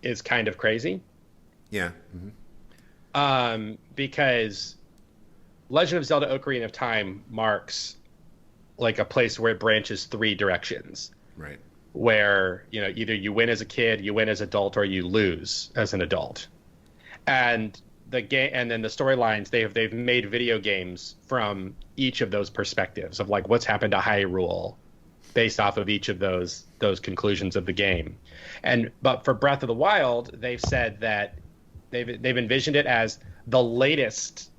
is kind of crazy. Yeah. Mm-hmm. Because Legend of Zelda: Ocarina of Time marks like a place where it branches three directions. Right. Where either you win as a kid, you win as adult, or you lose as an adult, and the game, and then the storylines they've made video games from each of those perspectives of like what's happened to Hyrule based off of each of those conclusions of the game. But for Breath of the Wild, they've said that they've envisioned it as the latest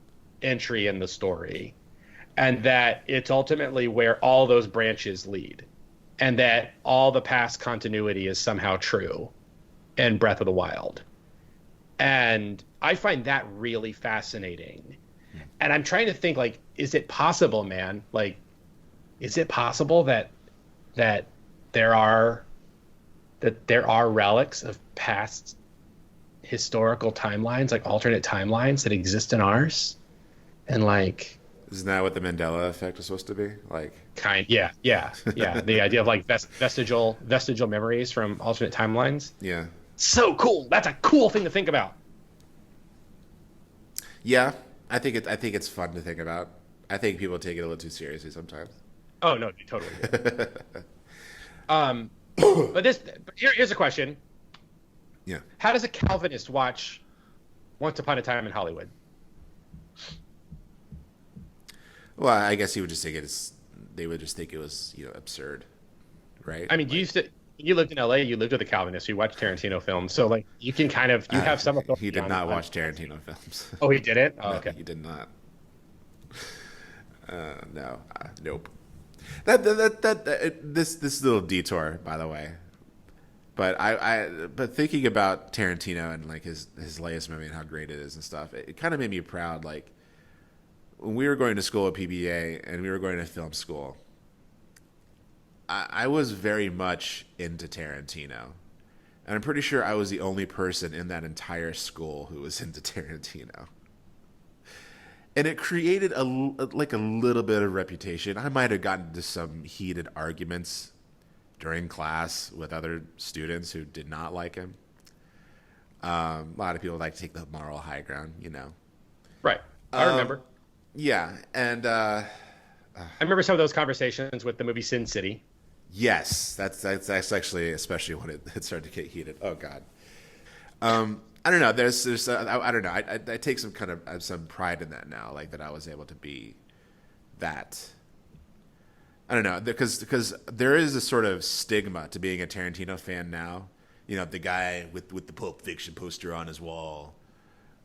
entry in the story, and that it's ultimately where all those branches lead, and that all the past continuity is somehow true in Breath of the Wild. And I find that really fascinating. And I'm trying to think, like, is it possible, man? Like, is it possible that there are relics of past historical timelines, like alternate timelines that exist in ours? And like, isn't that what the Mandela effect is supposed to be? Like, yeah. The idea of like vestigial memories from alternate timelines. Yeah. So cool. That's a cool thing to think about. Yeah, I think it's fun to think about. I think people take it a little too seriously sometimes. Oh no, totally. But here's a question. Yeah. How does a Calvinist watch Once Upon a Time in Hollywood? Well, I guess they would just think it was absurd, right? I mean, you lived in LA, you lived with a Calvinist, you watched Tarantino films, so like you can kind of have some authority. He did not watch Tarantino films. Oh, he didn't? Oh, no, okay. He did not. No, nope. This little detour, by the way. But thinking about Tarantino and like his latest movie and how great it is and stuff, it kind of made me proud. Like when we were going to school at PBA and we were going to film school, I was very much into Tarantino. And I'm pretty sure I was the only person in that entire school who was into Tarantino. And it created a little bit of reputation. I might have gotten into some heated arguments during class with other students who did not like him. A lot of people like to take the moral high ground, Right. I remember. Yeah, and I remember some of those conversations with the movie Sin City. Yes, that's actually especially when it started to get heated. Oh God. I don't know. I don't know. I take some kind of some pride in that now, like that I was able to be that. I don't know, because there is a sort of stigma to being a Tarantino fan now. You know, the guy with the Pulp Fiction poster on his wall,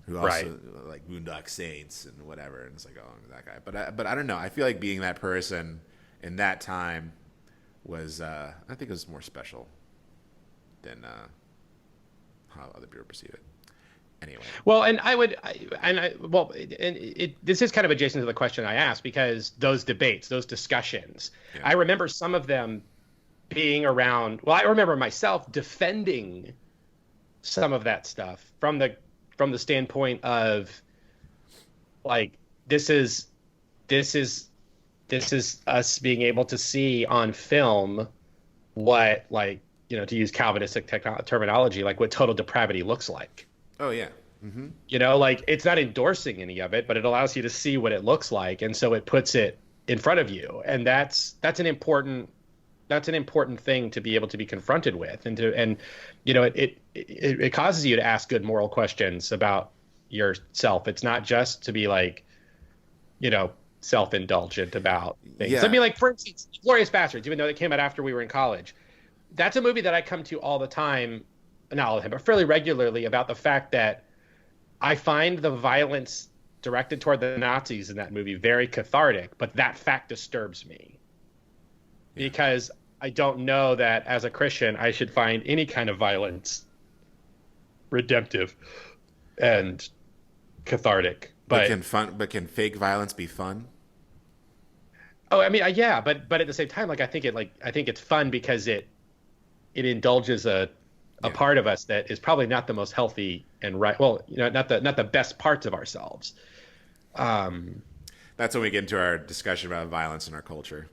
who also like Boondock Saints and whatever, and it's like, oh, that guy. But I don't know. I feel like being that person in that time was I think it was more special than how other people perceive it. Anyway. Well, and this is kind of adjacent to the question I asked, because those debates, those discussions, yeah. I remember some of them being around. Well, I remember myself defending some of that stuff from the standpoint of like, this is us being able to see on film what, like, you know, to use Calvinistic terminology, like what total depravity looks like. Oh yeah. Mm-hmm. You know, like, it's not endorsing any of it, but it allows you to see what it looks like, and so it puts it in front of you, and that's an important thing to be able to be confronted with, and you know, it causes you to ask good moral questions about yourself. It's not just to be like, you know, self-indulgent about things. Yeah. I mean, like, for instance, Glorious Bastards, even though it came out after we were in college, that's a movie that I come to all the time. Not all the time, but fairly regularly, about the fact that I find the violence directed toward the Nazis in that movie very cathartic, but that fact disturbs me. Yeah. Because I don't know that as a Christian I should find any kind of violence redemptive and cathartic. But can fake violence be fun? Oh, I mean, yeah, but at the same time, like, I think it's fun because it indulges a part of us that is probably not the most healthy and right. Well, you know, not the best parts of ourselves. That's when we get into our discussion about violence in our culture.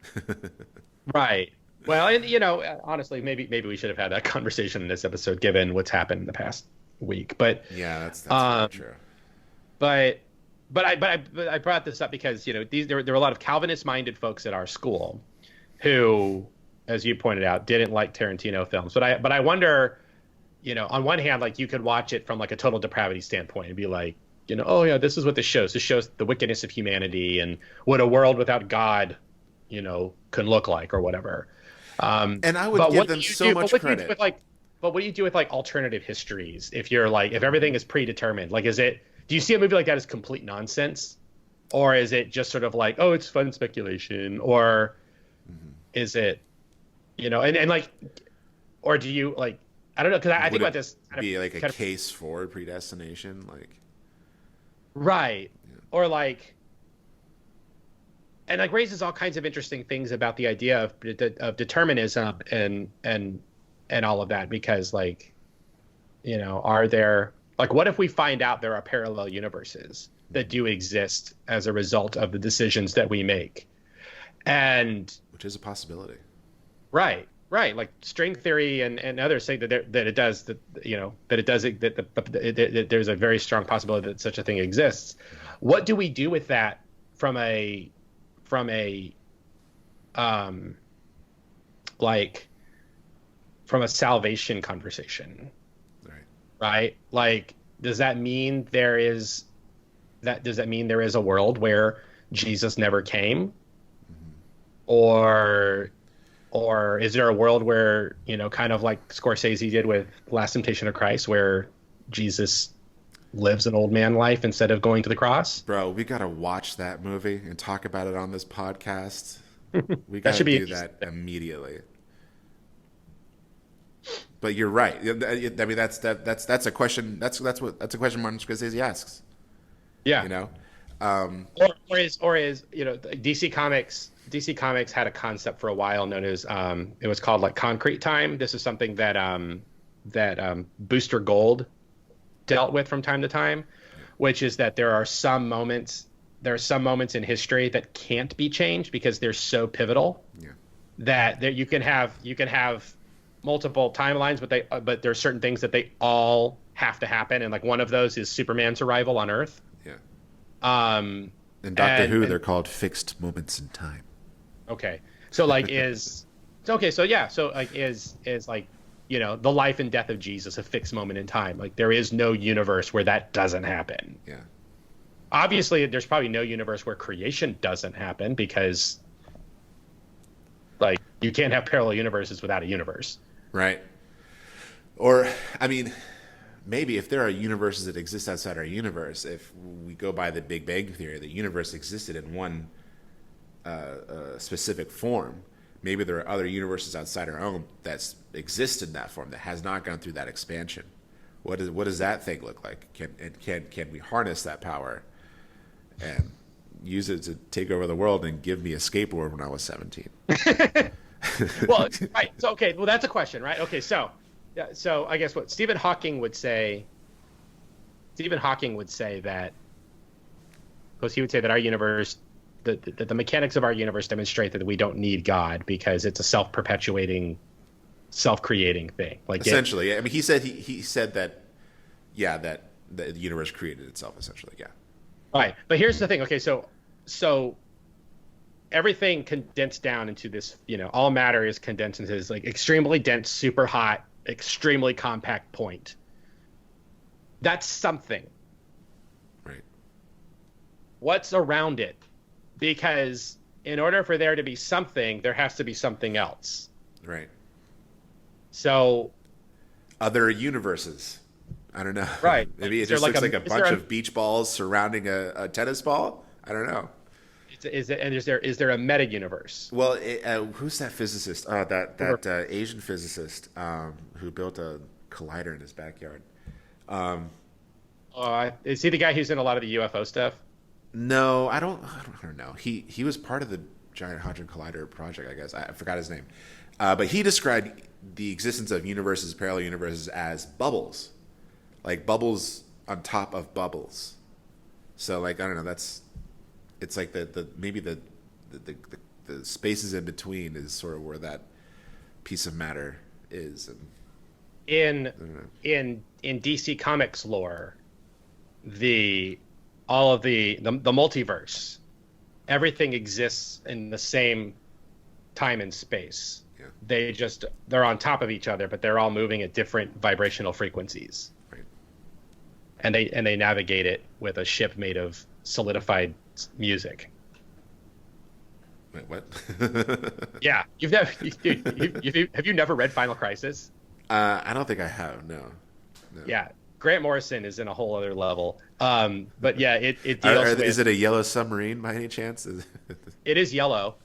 Right. Well, and you know, honestly, maybe we should have had that conversation in this episode, given what's happened in the past week. But yeah, that's very true. But I brought this up because, you know, there were a lot of Calvinist-minded folks at our school who, as you pointed out, didn't like Tarantino films. But I wonder, you know, on one hand, like, you could watch it from like a total depravity standpoint and be like, you know, oh yeah, this is what this shows. This shows the wickedness of humanity and what a world without God, you know, can look like, or whatever. And I would give them so much credit. But what do you do with like alternative histories if everything is predetermined? Like, do you see a movie like that as complete nonsense, or is it just sort of like, oh, it's fun speculation, or is it, you know, and like, or do you, like, I don't know, because I think about this be like a case for predestination, like, right, yeah. Or like, and like raises all kinds of interesting things about the idea of determinism and all of that, because, like, you know, are there, like, what if we find out there are parallel universes that do exist as a result of the decisions that we make? And which is a possibility. Right. Like string theory and others say that there's a very strong possibility that such a thing exists. What do we do with that from a salvation conversation? Right? Like, does that mean there is a world where Jesus never came? Or is there a world where, you know, kind of like Scorsese did with Last Temptation of Christ, where Jesus lives an old man life instead of going to the cross? Bro, we got to watch that movie and talk about it on this podcast. We got to do that immediately. But you're right. I mean, that's a question. That's a question Martin Scorsese asks. Yeah. You know, or is you know, DC Comics had a concept for a while known as it was called like concrete time. This is something that Booster Gold dealt with from time to time, which is that there are some moments in history that can't be changed because they're so pivotal. Yeah. That you can have multiple timelines, but there are certain things that they all have to happen, and like one of those is Superman's arrival on Earth. Yeah. In Doctor Who, they're called fixed moments in time. Okay. So like is like, you the life and death of Jesus, a fixed moment in time. Like there is no universe where that doesn't happen. Yeah. Obviously, there's probably no universe where creation doesn't happen because, like, you can't have parallel universes without a universe. Right. Or, I mean, maybe if there are universes that exist outside our universe, if we go by the Big Bang Theory, the universe existed in one specific form. Maybe there are other universes outside our own that exist in that form that has not gone through that expansion. What does that thing look like? Can we harness that power and use it to take over the world and give me a skateboard when I was 17? Well, right. So okay. Well, that's a question, right? Okay. So I guess what Stephen Hawking would say that, because he would say that our universe, the mechanics of our universe demonstrate that we don't need God because it's a self-perpetuating, self-creating thing. Like essentially, I mean, he said that, yeah, that the universe created itself essentially. Yeah. Right. But here's the thing. Okay. So everything condensed down into this, all matter is condensed into this like extremely dense, super hot, extremely compact point. That's something. Right. What's around it? Because in order for there to be something, there has to be something else. Right. So other universes. I don't know. Right. Maybe it just looks like a bunch of beach balls surrounding a tennis ball. I don't know. Is there a meta universe? Well, who's that physicist? That Asian physicist who built a collider in his backyard. Is he the guy who's in a lot of the UFO stuff? No, I don't know. He was part of the Giant Hadron Collider project, I guess. I forgot his name. But he described the existence of universes, parallel universes, as bubbles. Like bubbles on top of bubbles. So like, I don't know, it's like maybe the spaces in between is sort of where that piece of matter is. And in DC Comics lore, all of the multiverse, everything exists in the same time and space. Yeah. They're on top of each other, but they're all moving at different vibrational frequencies. Right. And they navigate it with a ship made of solidified music. Wait, what? Yeah, have you never read Final Crisis? I don't think I have. No. Yeah, Grant Morrison is in a whole other level. But yeah, it deals with. Is it a yellow submarine by any chance? It is yellow.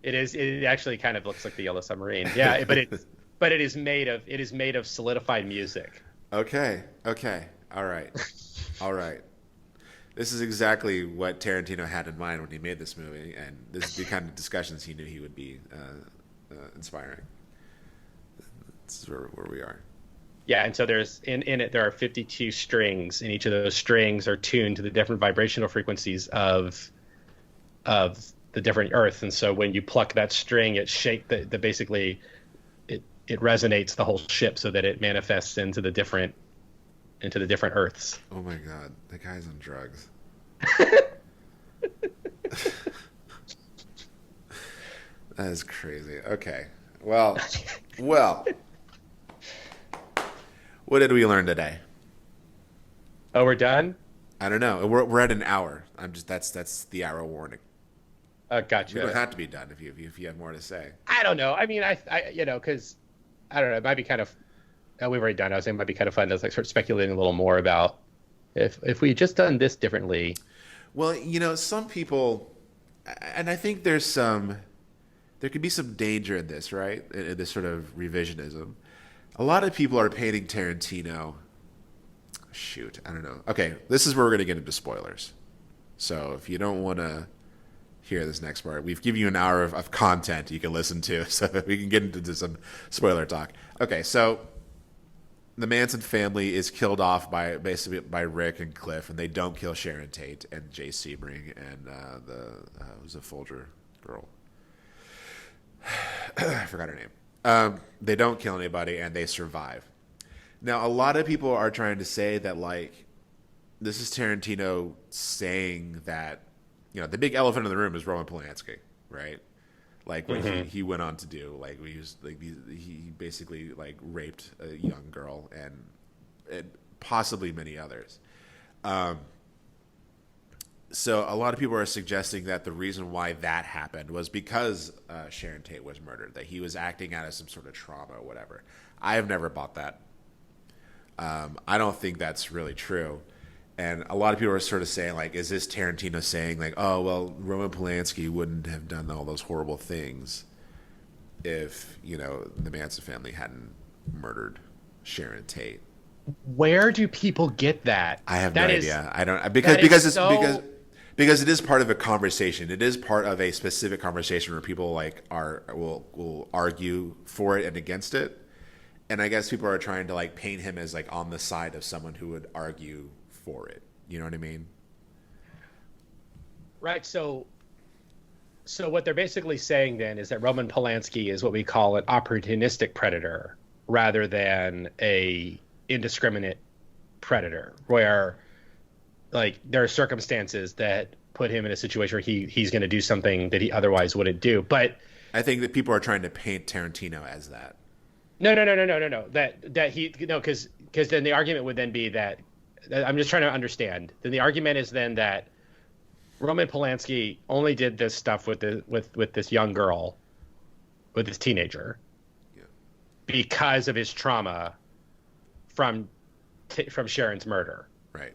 It is. It actually kind of looks like the Yellow Submarine. Yeah, but it is made of solidified music. Okay. All right. This is exactly what Tarantino had in mind when he made this movie, and this is the kind of discussions he knew he would be inspiring. This is where we are. Yeah, and so there's in it there are 52 strings, and each of those strings are tuned to the different vibrational frequencies of the different Earth. And so when you pluck that string, it basically it resonates the whole ship so that it manifests into the different Earths. Oh my God, the guy's on drugs. That is crazy. Okay, well, what did we learn today? Oh, we're done? I don't know. We're at an hour. That's the hour warning. Gotcha. We don't have to be done if you have more to say. I don't know. I mean, I because I don't know. It might be kind of. We've already done. I was saying it might be kind of fun to like start speculating a little more about if we had just done this differently. Well, some people, and I think there could be some danger in this, right? In this sort of revisionism. A lot of people are painting Tarantino. Shoot, I don't know. Okay, this is where we're going to get into spoilers. So if you don't want to hear this next part, we've given you an hour of content you can listen to, so that we can get into some spoiler talk. Okay, so the Manson family is killed off by Rick and Cliff, and they don't kill Sharon Tate and Jay Sebring and who's the Folger girl. I forgot her name. They don't kill anybody, and they survive. Now, a lot of people are trying to say that, like, this is Tarantino saying that, the big elephant in the room is Roman Polanski, right? like what he went on to do. Like he basically like raped a young girl and possibly many others. So a lot of people are suggesting that the reason why that happened was because Sharon Tate was murdered, that he was acting out of some sort of trauma or whatever. I have never bought that. I don't think that's really true. And a lot of people are sort of saying, like, is this Tarantino saying, like, oh, well, Roman Polanski wouldn't have done all those horrible things if, the Manson family hadn't murdered Sharon Tate. Where do people get that? I have no idea. I don't because it is part of a conversation. It is part of a specific conversation where people like will argue for it and against it. And I guess people are trying to like paint him as like on the side of someone who would argue for it. You know what I mean? Right. So what they're basically saying then is that Roman Polanski is what we call an opportunistic predator rather than a indiscriminate predator, where like there are circumstances that put him in a situation where he's going to do something that he otherwise wouldn't do. But I think that people are trying to paint Tarantino as that. No. That he because then the argument would then be that I'm just trying to understand. Then the argument is then that Roman Polanski only did this stuff with this young girl, with this teenager, because of his trauma from Sharon's murder. Right.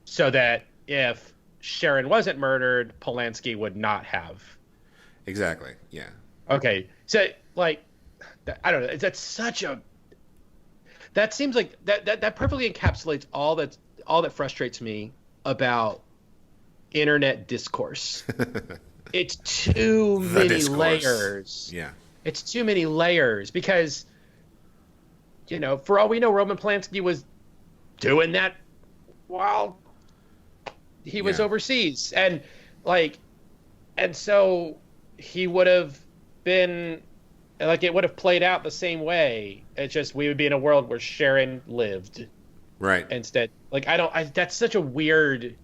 So that if Sharon wasn't murdered, Polanski would not have. Exactly. Yeah. Okay. So like, I don't know. That's such a. That seems like that perfectly encapsulates all that frustrates me about internet discourse. It's too many layers. Yeah. It's too many layers because, for all we know, Roman Polanski was doing that while he was overseas, and so he would have been like, it would have played out the same way. It's just we would be in a world where Sharon lived, right? Instead, that's such a weird.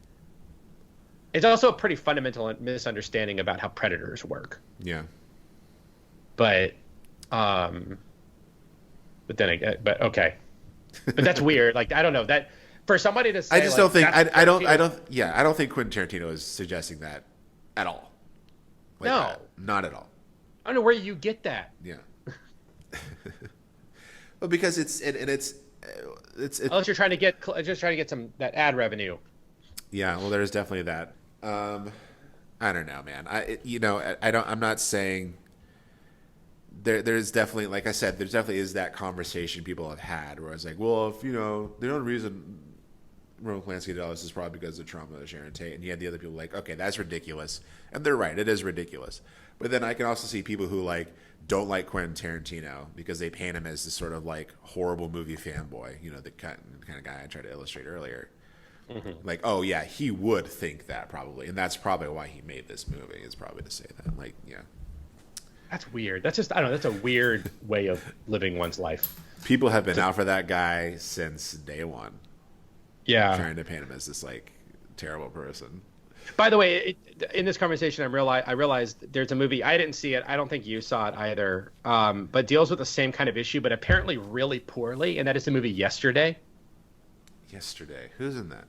It's also a pretty fundamental misunderstanding about how predators work. Yeah. But okay. But that's weird. Like, I don't know that for somebody to say. I just don't think I don't think Quentin Tarantino is suggesting that at all. No, not at all. I don't know where you get that. Yeah. Well, because it's unless you're trying to get some that ad revenue. Yeah, well, there's definitely that. I don't know, man. I'm not saying. There's definitely, like I said, there definitely is that conversation people have had where it's like, well, if the only reason Roman Polanski did all this is probably because of the trauma of Sharon Tate, and you had the other people like, okay, that's ridiculous, and they're right, it is ridiculous. But then I can also see people who like don't like Quentin Tarantino because they paint him as this sort of like horrible movie fanboy, the kind of guy I tried to illustrate earlier. Mm-hmm. Like, oh yeah, he would think that probably, and that's probably why he made this movie, is probably to say that. Like, yeah. That's weird. That's just, I don't know, that's a weird way of living one's life. People have been out for that guy since day one. Yeah. Trying to paint him as this, like, terrible person. By the way, in this conversation, I realized there's a movie, I didn't see it, I don't think you saw it either, but deals with the same kind of issue, but apparently really poorly, and that is the movie Yesterday. Yesterday? Who's in that?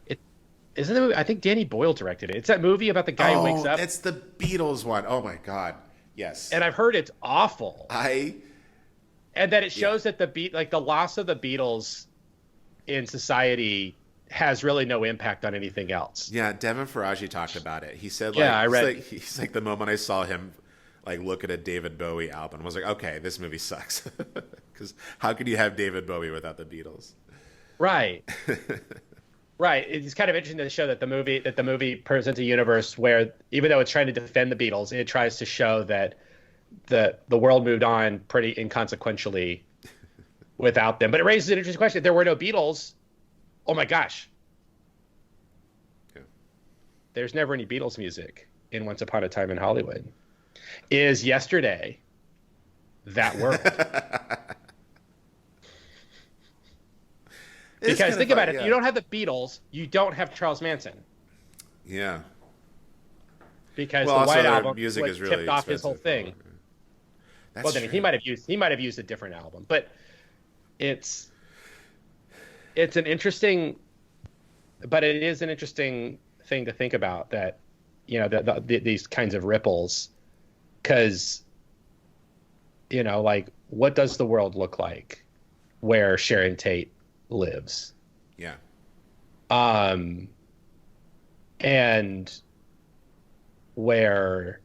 Isn't the movie, I think Danny Boyle directed it. It's that movie about the guy who wakes up. It's the Beatles one. Oh, my God. Yes. And I've heard it's awful. And that it shows that the loss of the Beatles in society has really no impact on anything else. Yeah, Devin Faraji talked about it. He said, I read. He's like, the moment I saw him like look at a David Bowie album, I was like, okay, this movie sucks. Because how could you have David Bowie without the Beatles? Right. Right. It's kind of interesting to show that the movie presents a universe where, even though it's trying to defend the Beatles, it tries to show that the world moved on pretty inconsequentially without them. But it raises an interesting question. If there were no Beatles, oh my gosh. Yeah. There's never any Beatles music in Once Upon a Time in Hollywood. Is Yesterday that world? Because think about it. Yeah. You don't have the Beatles. You don't have Charles Manson. Yeah. Because the White Album music is really tipped off his whole thing. Well, That's then true. he might have used a different album, but it's it's an interesting, but it is an interesting thing to think about that, these kinds of ripples, because like, what does the world look like where Sharon Tate lives? Yeah. Um, and where,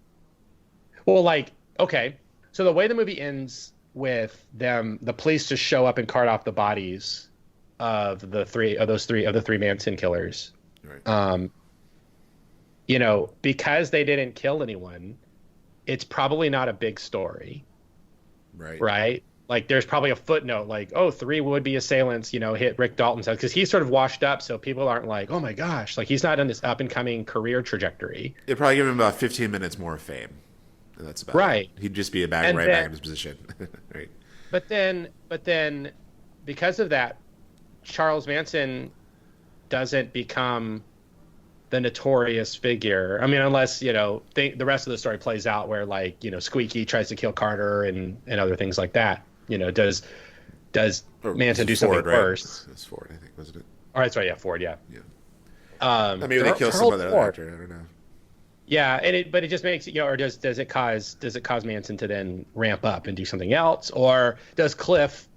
well, like, okay, so the way the movie ends with the police just show up and cart off the bodies of the three Manson killers. Right. Because they didn't kill anyone, it's probably not a big story, Right. right? Like, there's probably a footnote like, oh, three would-be assailants, hit Rick Dalton's house, because he's sort of washed up, so people aren't like, oh my gosh, like, he's not in this up-and-coming career trajectory. It'd probably give him about 15 minutes more of fame. That's about Right. it. He'd just be back in his position. Right. But then, because of that, Charles Manson doesn't become the notorious figure. I mean, unless, the rest of the story plays out where, like, Squeaky tries to kill Carter and other things like that. Does Manson do something worse? It was Ford, I think, wasn't it? Oh, that's right. Yeah, Ford. Yeah. Yeah. Maybe they kill some other actor. I don't know. Yeah, but it just makes or does it cause Manson to then ramp up and do something else, or does Cliff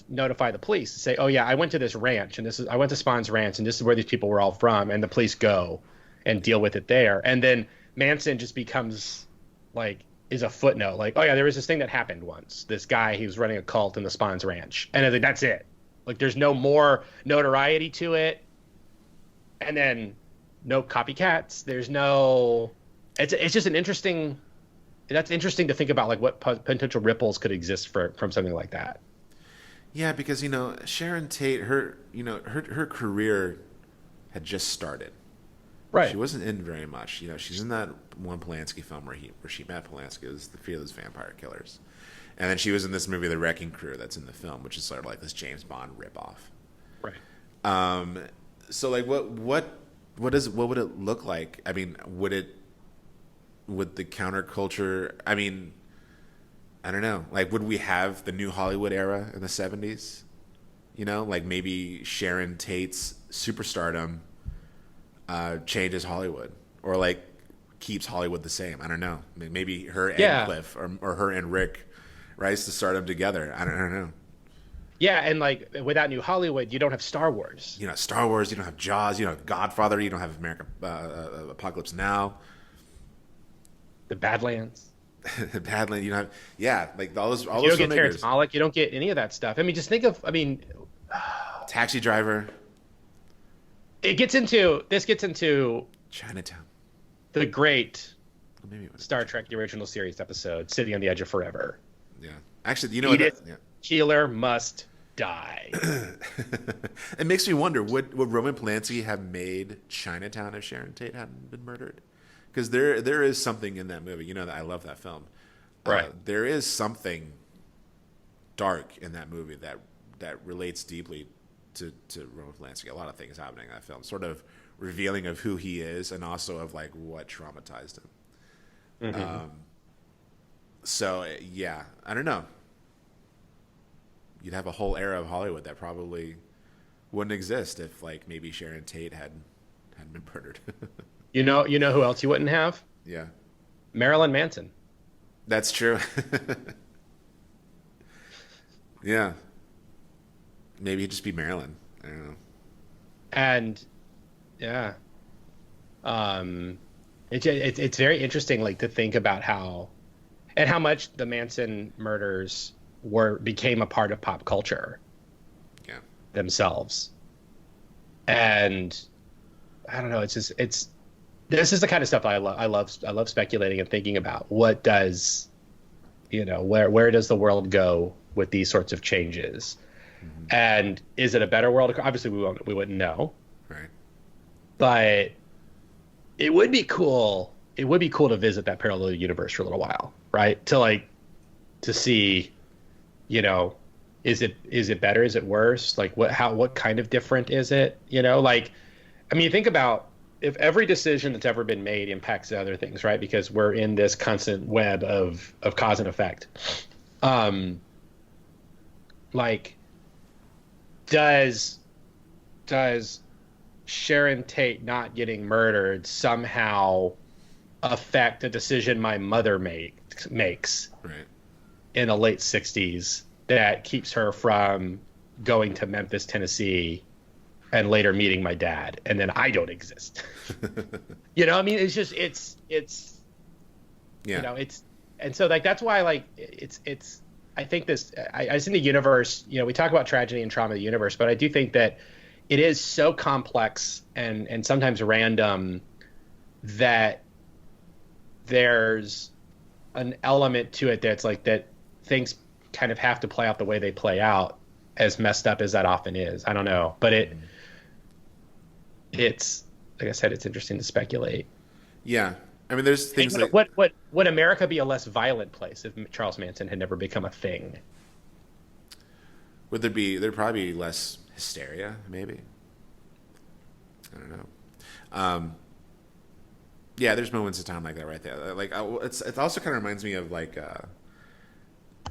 notify the police to say, oh yeah, I went to this ranch and I went to Spawn's ranch and this is where these people were all from, and the police go and deal with it there, and then Manson just becomes like, is a footnote, like, oh yeah, there was this thing that happened once, this guy, he was running a cult in the Spawn's ranch, and I think that's it. Like, there's no more notoriety to it, and then no copycats. There's no. It's just an interesting. That's interesting to think about, like, what potential ripples could exist from something like that. Yeah, because Sharon Tate, her career had just started. Right. She wasn't in very much. She's in that one Polanski film where she met Polanski. It was The Fearless Vampire Killers, and then she was in this movie, The Wrecking Crew, that's in the film, which is sort of like this James Bond ripoff. Right. So, like, what would it look like? I mean, would the counterculture? I mean, I don't know. Like, would we have the new Hollywood era in the 70s? Like, maybe Sharon Tate's superstardom changes Hollywood, or like keeps Hollywood the same. I don't know. Maybe her and Cliff, or her and Rick rise to stardom together. I don't know. Yeah, and like, without New Hollywood, you don't have Star Wars. Star Wars. You don't have Jaws. You don't have Godfather. You don't have American Apocalypse Now. The Badlands. Badlands. You don't have like all those. You don't get Terrence Malick. You don't get any of that stuff. I mean, just think of. I mean, Taxi Driver. This gets into Chinatown. The great Star Trek: The Original Series episode, "Sitting on the Edge of Forever." Yeah, actually, Edith Keeler must die. It makes me wonder, would Roman Polanski have made Chinatown if Sharon Tate hadn't been murdered? Because there is something in that movie. That I love that film. Right. There is something dark in that movie that relates deeply to Roman Polanski. A lot of things happening in that film, sort of revealing of who he is, and also of like what traumatized him. Mm-hmm. So yeah, I don't know. You'd have a whole era of Hollywood that probably wouldn't exist if, like, maybe Sharon Tate hadn't been murdered. You know who else you wouldn't have? Yeah. Marilyn Manson. That's true. Yeah. Maybe he'd just be Marilyn. I don't know. And yeah. It's very interesting, like, to think about how much the Manson murders became a part of pop culture. Yeah. Themselves. And I don't know, this is the kind of stuff I love speculating and thinking about. What does, where does the world go with these sorts of changes? Mm-hmm. And is it a better world? Obviously we wouldn't know. Right. But it would be cool. It would be cool to visit that parallel universe for a little while, right? To see, is it better? Is it worse? Like, what kind of different is it? Like, I mean, think about if every decision that's ever been made impacts other things, right? Because we're in this constant web of cause and effect. Um, like, does does Sharon Tate not getting murdered somehow affect a decision my mother makes Right. in the late 60s that keeps her from going to Memphis, Tennessee, and later meeting my dad, and then I don't exist. I mean, it's just Yeah. it's and so like that's why like it's I think I think the universe, we talk about tragedy and trauma of the universe, but I do think that it is so complex and sometimes random that there's an element to it that's like that things kind of have to play out the way they play out, as messed up as that often is. I don't know, but it's like I said, it's interesting to speculate. Yeah. I mean, there's things Hey, would America be a less violent place if Charles Manson had never become a thing? there'd probably be less hysteria, maybe. I don't know. Yeah, there's moments of time like that right there. Like, it also kind of reminds me of like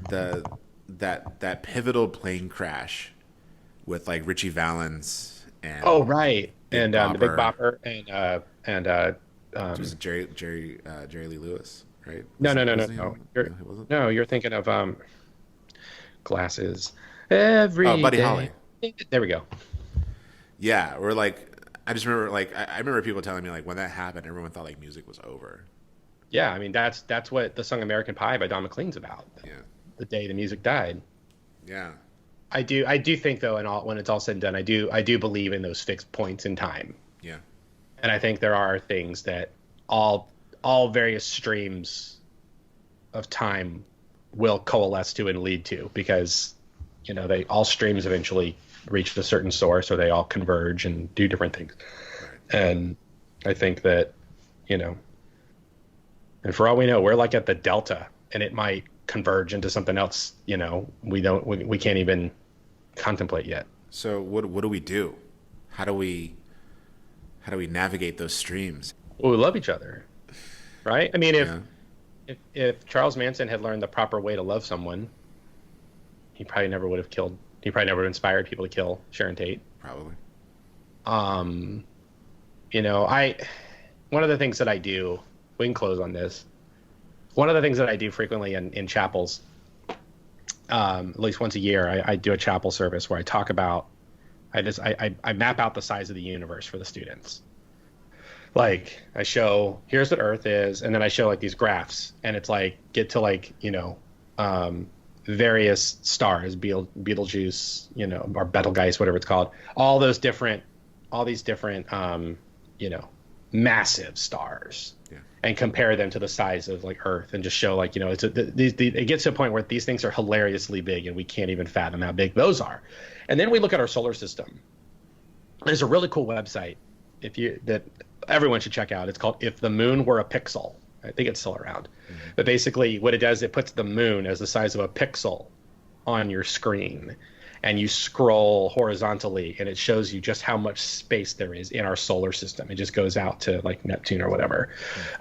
that pivotal plane crash with like Richie Valens and Oh, right. And the Big Bopper. Bopper and It was Jerry Lee Lewis, right? no, Was no, it- no, no, was he no. on- You're, he wasn't? no, you're thinking of Glasses Oh, every Buddy day. Holly. There we go. Yeah, or like I just remember like I remember people telling me like when that happened, everyone thought like music was over. Yeah, I mean that's what the song American Pie by Don McLean's about. Yeah, The day the music died. yeah, I do think though, when it's all said and done, I do believe in those fixed points in time. yeah, And I think there are things that all various streams of time will coalesce to and lead to, because they all streams eventually reach a certain source, or they all converge and do different things. right. And I think that and for all we know, we're like at the delta, and it might converge into something else we can't even contemplate yet. So what do we do? How do we navigate those streams? Well, we love each other, right? I mean, Yeah, if Charles Manson had learned the proper way to love someone, he probably never would have inspired people to kill Sharon Tate. probably. One of the things that I do, we can close on this. One of the things that I do frequently in chapels, at least once a year, I do a chapel service where I talk about, I map out the size of the universe for the students. Like, I show, here's what Earth is, and then I show like these graphs, and it's like, get to like, various stars, Betelgeuse, or Betelgeuse, whatever it's called, all these different, massive stars, Yeah, and compare them to the size of like Earth, and just show like, it gets to a point where these things are hilariously big, and we can't even fathom how big those are. And then we look at our solar system. There's a really cool website that everyone should check out. It's called If the Moon Were a Pixel. I think it's still around. Mm-hmm. But basically what it does, it puts the moon as the size of a pixel on your screen, and you scroll horizontally, and it shows you just how much space there is in our solar system. It just goes out to like Neptune or whatever.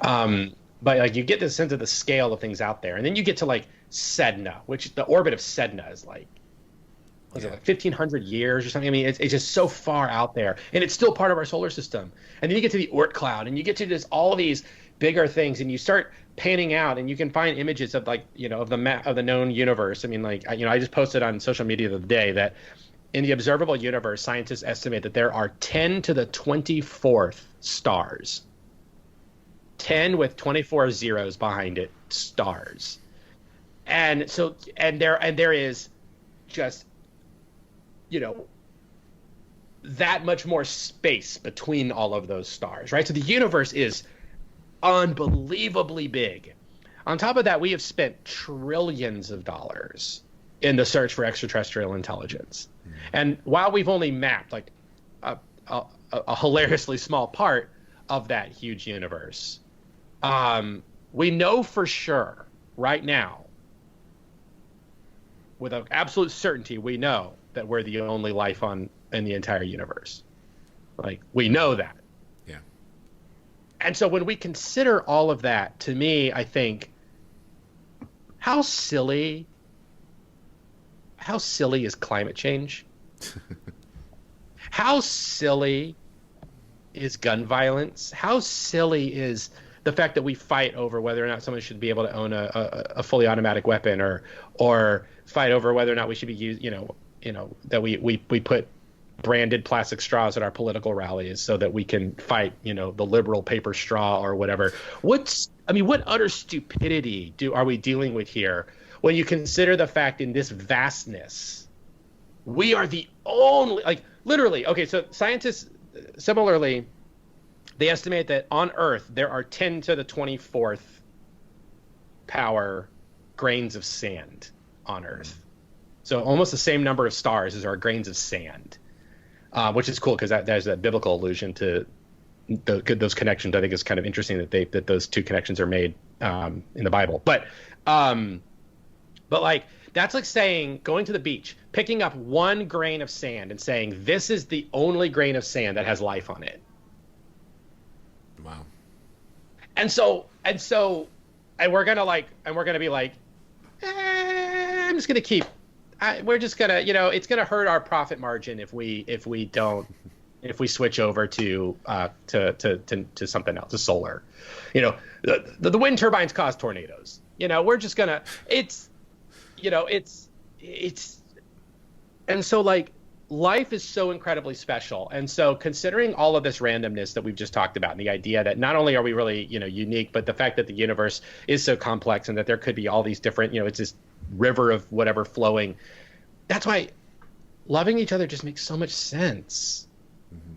Mm-hmm. But like you get this sense of the scale of things out there. And then you get to like Sedna, which the orbit of Sedna is like, was it like 1,500 years or something? I mean, it's just so far out there, and it's still part of our solar system. And then you get to the Oort cloud, and you get to just all these bigger things, and you start panning out, and you can find images of like, of the map of the known universe. I mean, like, I just posted on social media the other day that in the observable universe, scientists estimate that there are 10 to the 24th stars. 10 with 24 zeros behind it, stars. And so, and there is just, that much more space between all of those stars, right? So the universe is unbelievably big. On top of that, we have spent trillions of dollars in the search for extraterrestrial intelligence. Mm-hmm. And while we've only mapped like a hilariously small part of that huge universe, we know for sure right now, with absolute certainty, we know that we're the only life in the entire universe. Like, we know that. Yeah. And so when we consider all of that, to me, I think, how silly is climate change? How silly is gun violence? How silly is the fact that we fight over whether or not someone should be able to own a fully automatic weapon, or fight over whether or not we should be that we put branded plastic straws at our political rallies so that we can fight, the liberal paper straw or whatever. What utter stupidity are we dealing with here when you consider the fact in this vastness, we are the only, literally, okay, so scientists, similarly, they estimate that on Earth there are 10 to the 24th power grains of sand on Earth. So almost the same number of stars as our grains of sand, which is cool because there's that biblical allusion to those connections. I think it's kind of interesting that those two connections are made in the Bible. But that's like saying, going to the beach, picking up one grain of sand and saying, this is the only grain of sand that has life on it. Wow. And we're gonna be like, I'm just gonna keep. We're just gonna, it's gonna hurt our profit margin if we switch over to something else, to solar. The wind turbines cause tornadoes. We're just gonna. And so life is so incredibly special. And so considering all of this randomness that we've just talked about, and the idea that not only are we really, unique, but the fact that the universe is so complex and that there could be all these different, it's this river of whatever flowing. That's why loving each other just makes so much sense. Mm-hmm.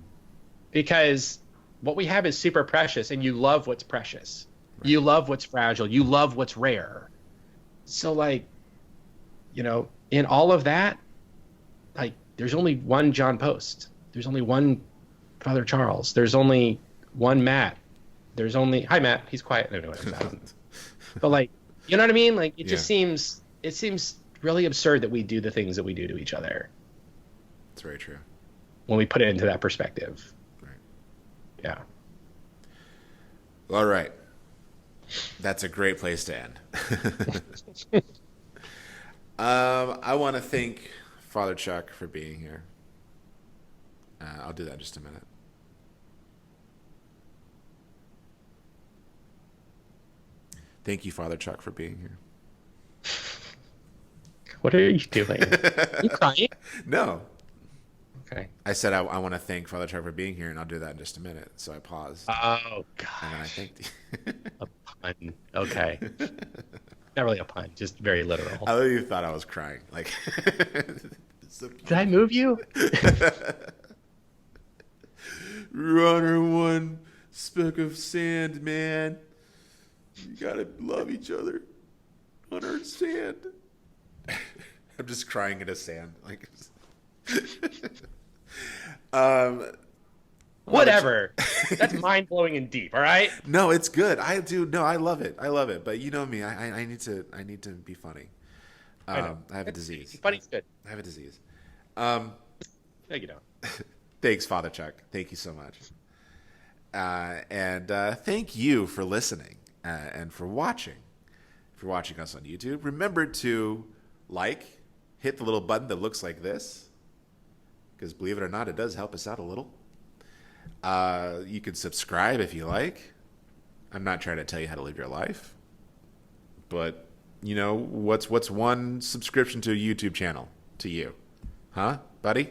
Because what we have is super precious, and you love what's precious. Right. You love what's fragile. You love what's rare. So in all of that, there's only one John Post. There's only one Father Charles. There's only one Matt. Hi Matt. He's quiet. No, but you know what I mean? It just seems really absurd that we do the things that we do to each other. It's very true. When we put it into that perspective. Right. Yeah. All right. That's a great place to end. I want to thank Father Chuck for being here. I'll do that in just a minute. Thank you, Father Chuck, for being here. What are you doing? Are you crying? No. Okay. I said I want to thank Father Chuck for being here, and I'll do that in just a minute. So I paused. Oh, gosh. And then I thanked you. A pun. Okay. Not really a pun, just very literal. I literally thought I was crying. Did I move you? Runner, one speck of sand, man. You gotta love each other on our sand. I'm just crying into sand. Whatever. That's mind blowing and deep. All right. No, it's good. I love it. I love it. But you know me. I need to be funny. I have a disease. Funny's good. I have a disease. No, you don't. Thanks, Father Chuck. Thank you so much. And thank you for listening and for watching. If you're watching us on YouTube, remember to hit the little button that looks like this, because believe it or not, it does help us out a little. You can subscribe if you like. I'm not trying to tell you how to live your life, but what's one subscription to a YouTube channel to you, huh, buddy?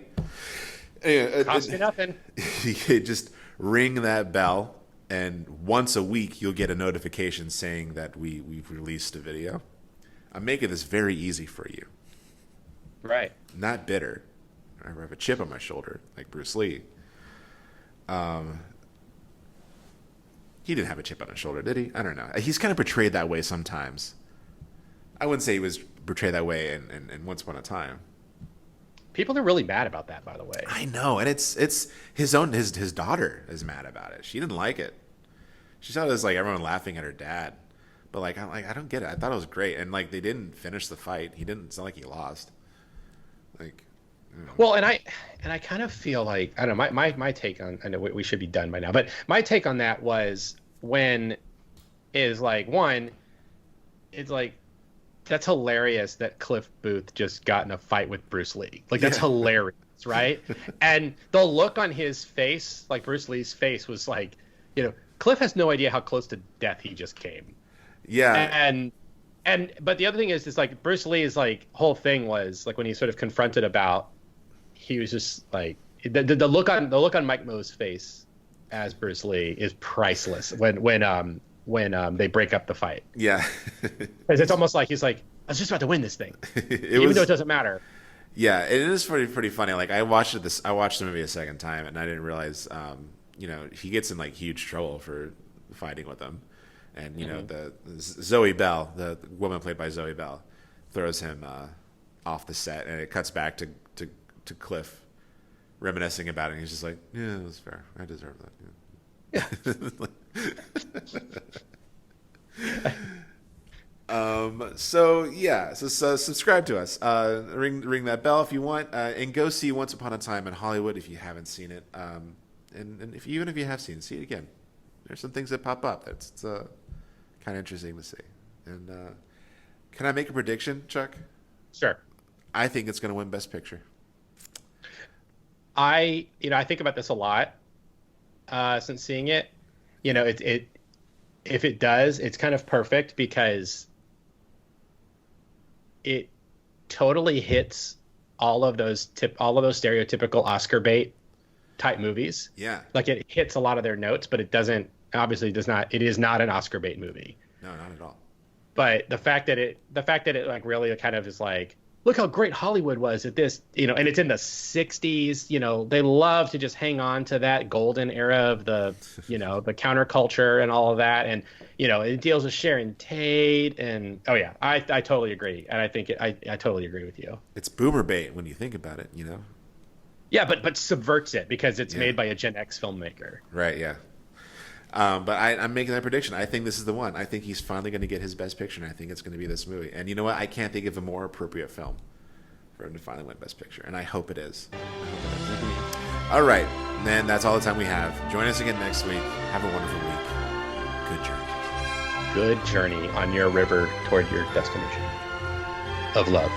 Cost you nothing. Just ring that bell, and once a week you'll get a notification saying that we've released a video. I'm making this very easy for you. Right. Not bitter. I have a chip on my shoulder like Bruce Lee. He didn't have a chip on his shoulder, did he? I don't know. He's kind of portrayed that way sometimes. I wouldn't say he was portrayed that way in Once Upon a Time. People are really mad about that, by the way. I know, and it's his daughter is mad about it. She didn't like it. She thought it was everyone laughing at her dad. But I don't get it. I thought it was great, and they didn't finish the fight. It's not like he lost. Well, and I kind of feel I don't know, my take on, I know we should be done by now, but my take on that was, when is like, one, it's like, that's hilarious that Cliff Booth just got in a fight with Bruce Lee. Like, that's hilarious, right? And the look on his face, like Bruce Lee's face, was like, Cliff has no idea how close to death he just came. Yeah. But the other thing is like Bruce Lee's like whole thing was like when he sort of confronted about, he was just like the look on Mike Moe's face as Bruce Lee is priceless when they break up the fight. Yeah. Because it's almost like he's like, I was just about to win this thing, even though it doesn't matter. Yeah, it is pretty funny. Like I watched the movie a second time, and I didn't realize, he gets in like huge trouble for fighting with him, and the Zoe Bell, the woman played by Zoe Bell, throws him off the set, and it cuts back to Cliff reminiscing about it. And he's just like, yeah, it was fair. I deserve that. Yeah. So subscribe to us. Ring that bell if you want, and go see Once Upon a Time in Hollywood if you haven't seen it. And even if you have seen it, see it again. There's some things that pop up that's kind of interesting to see. And can I make a prediction, Chuck? Sure. I think it's going to win Best Picture. I think about this a lot since seeing it. If it does, it's kind of perfect because it totally hits all of those stereotypical Oscar bait type movies. Yeah. Like it hits a lot of their notes, but it does not. It is not an Oscar bait movie. No, not at all. But the fact that it like really kind of is like, look how great Hollywood was at this, and it's in the 60s, they love to just hang on to that golden era of the, the counterculture and all of that. And, it deals with Sharon Tate and, oh yeah, I totally agree. And I think I totally agree with you. It's boomer bait when you think about it, Yeah, but subverts it because it's made by a Gen X filmmaker. Right. Yeah. But I'm making that prediction. I think this is the one. I think he's finally going to get his Best Picture, and I think it's going to be this movie. And you know what? I can't think of a more appropriate film for him to finally win Best Picture, and I hope it is. All right. Then that's all the time we have. Join us again next week. Have a wonderful week. Good journey. Good journey on your river toward your destination of love.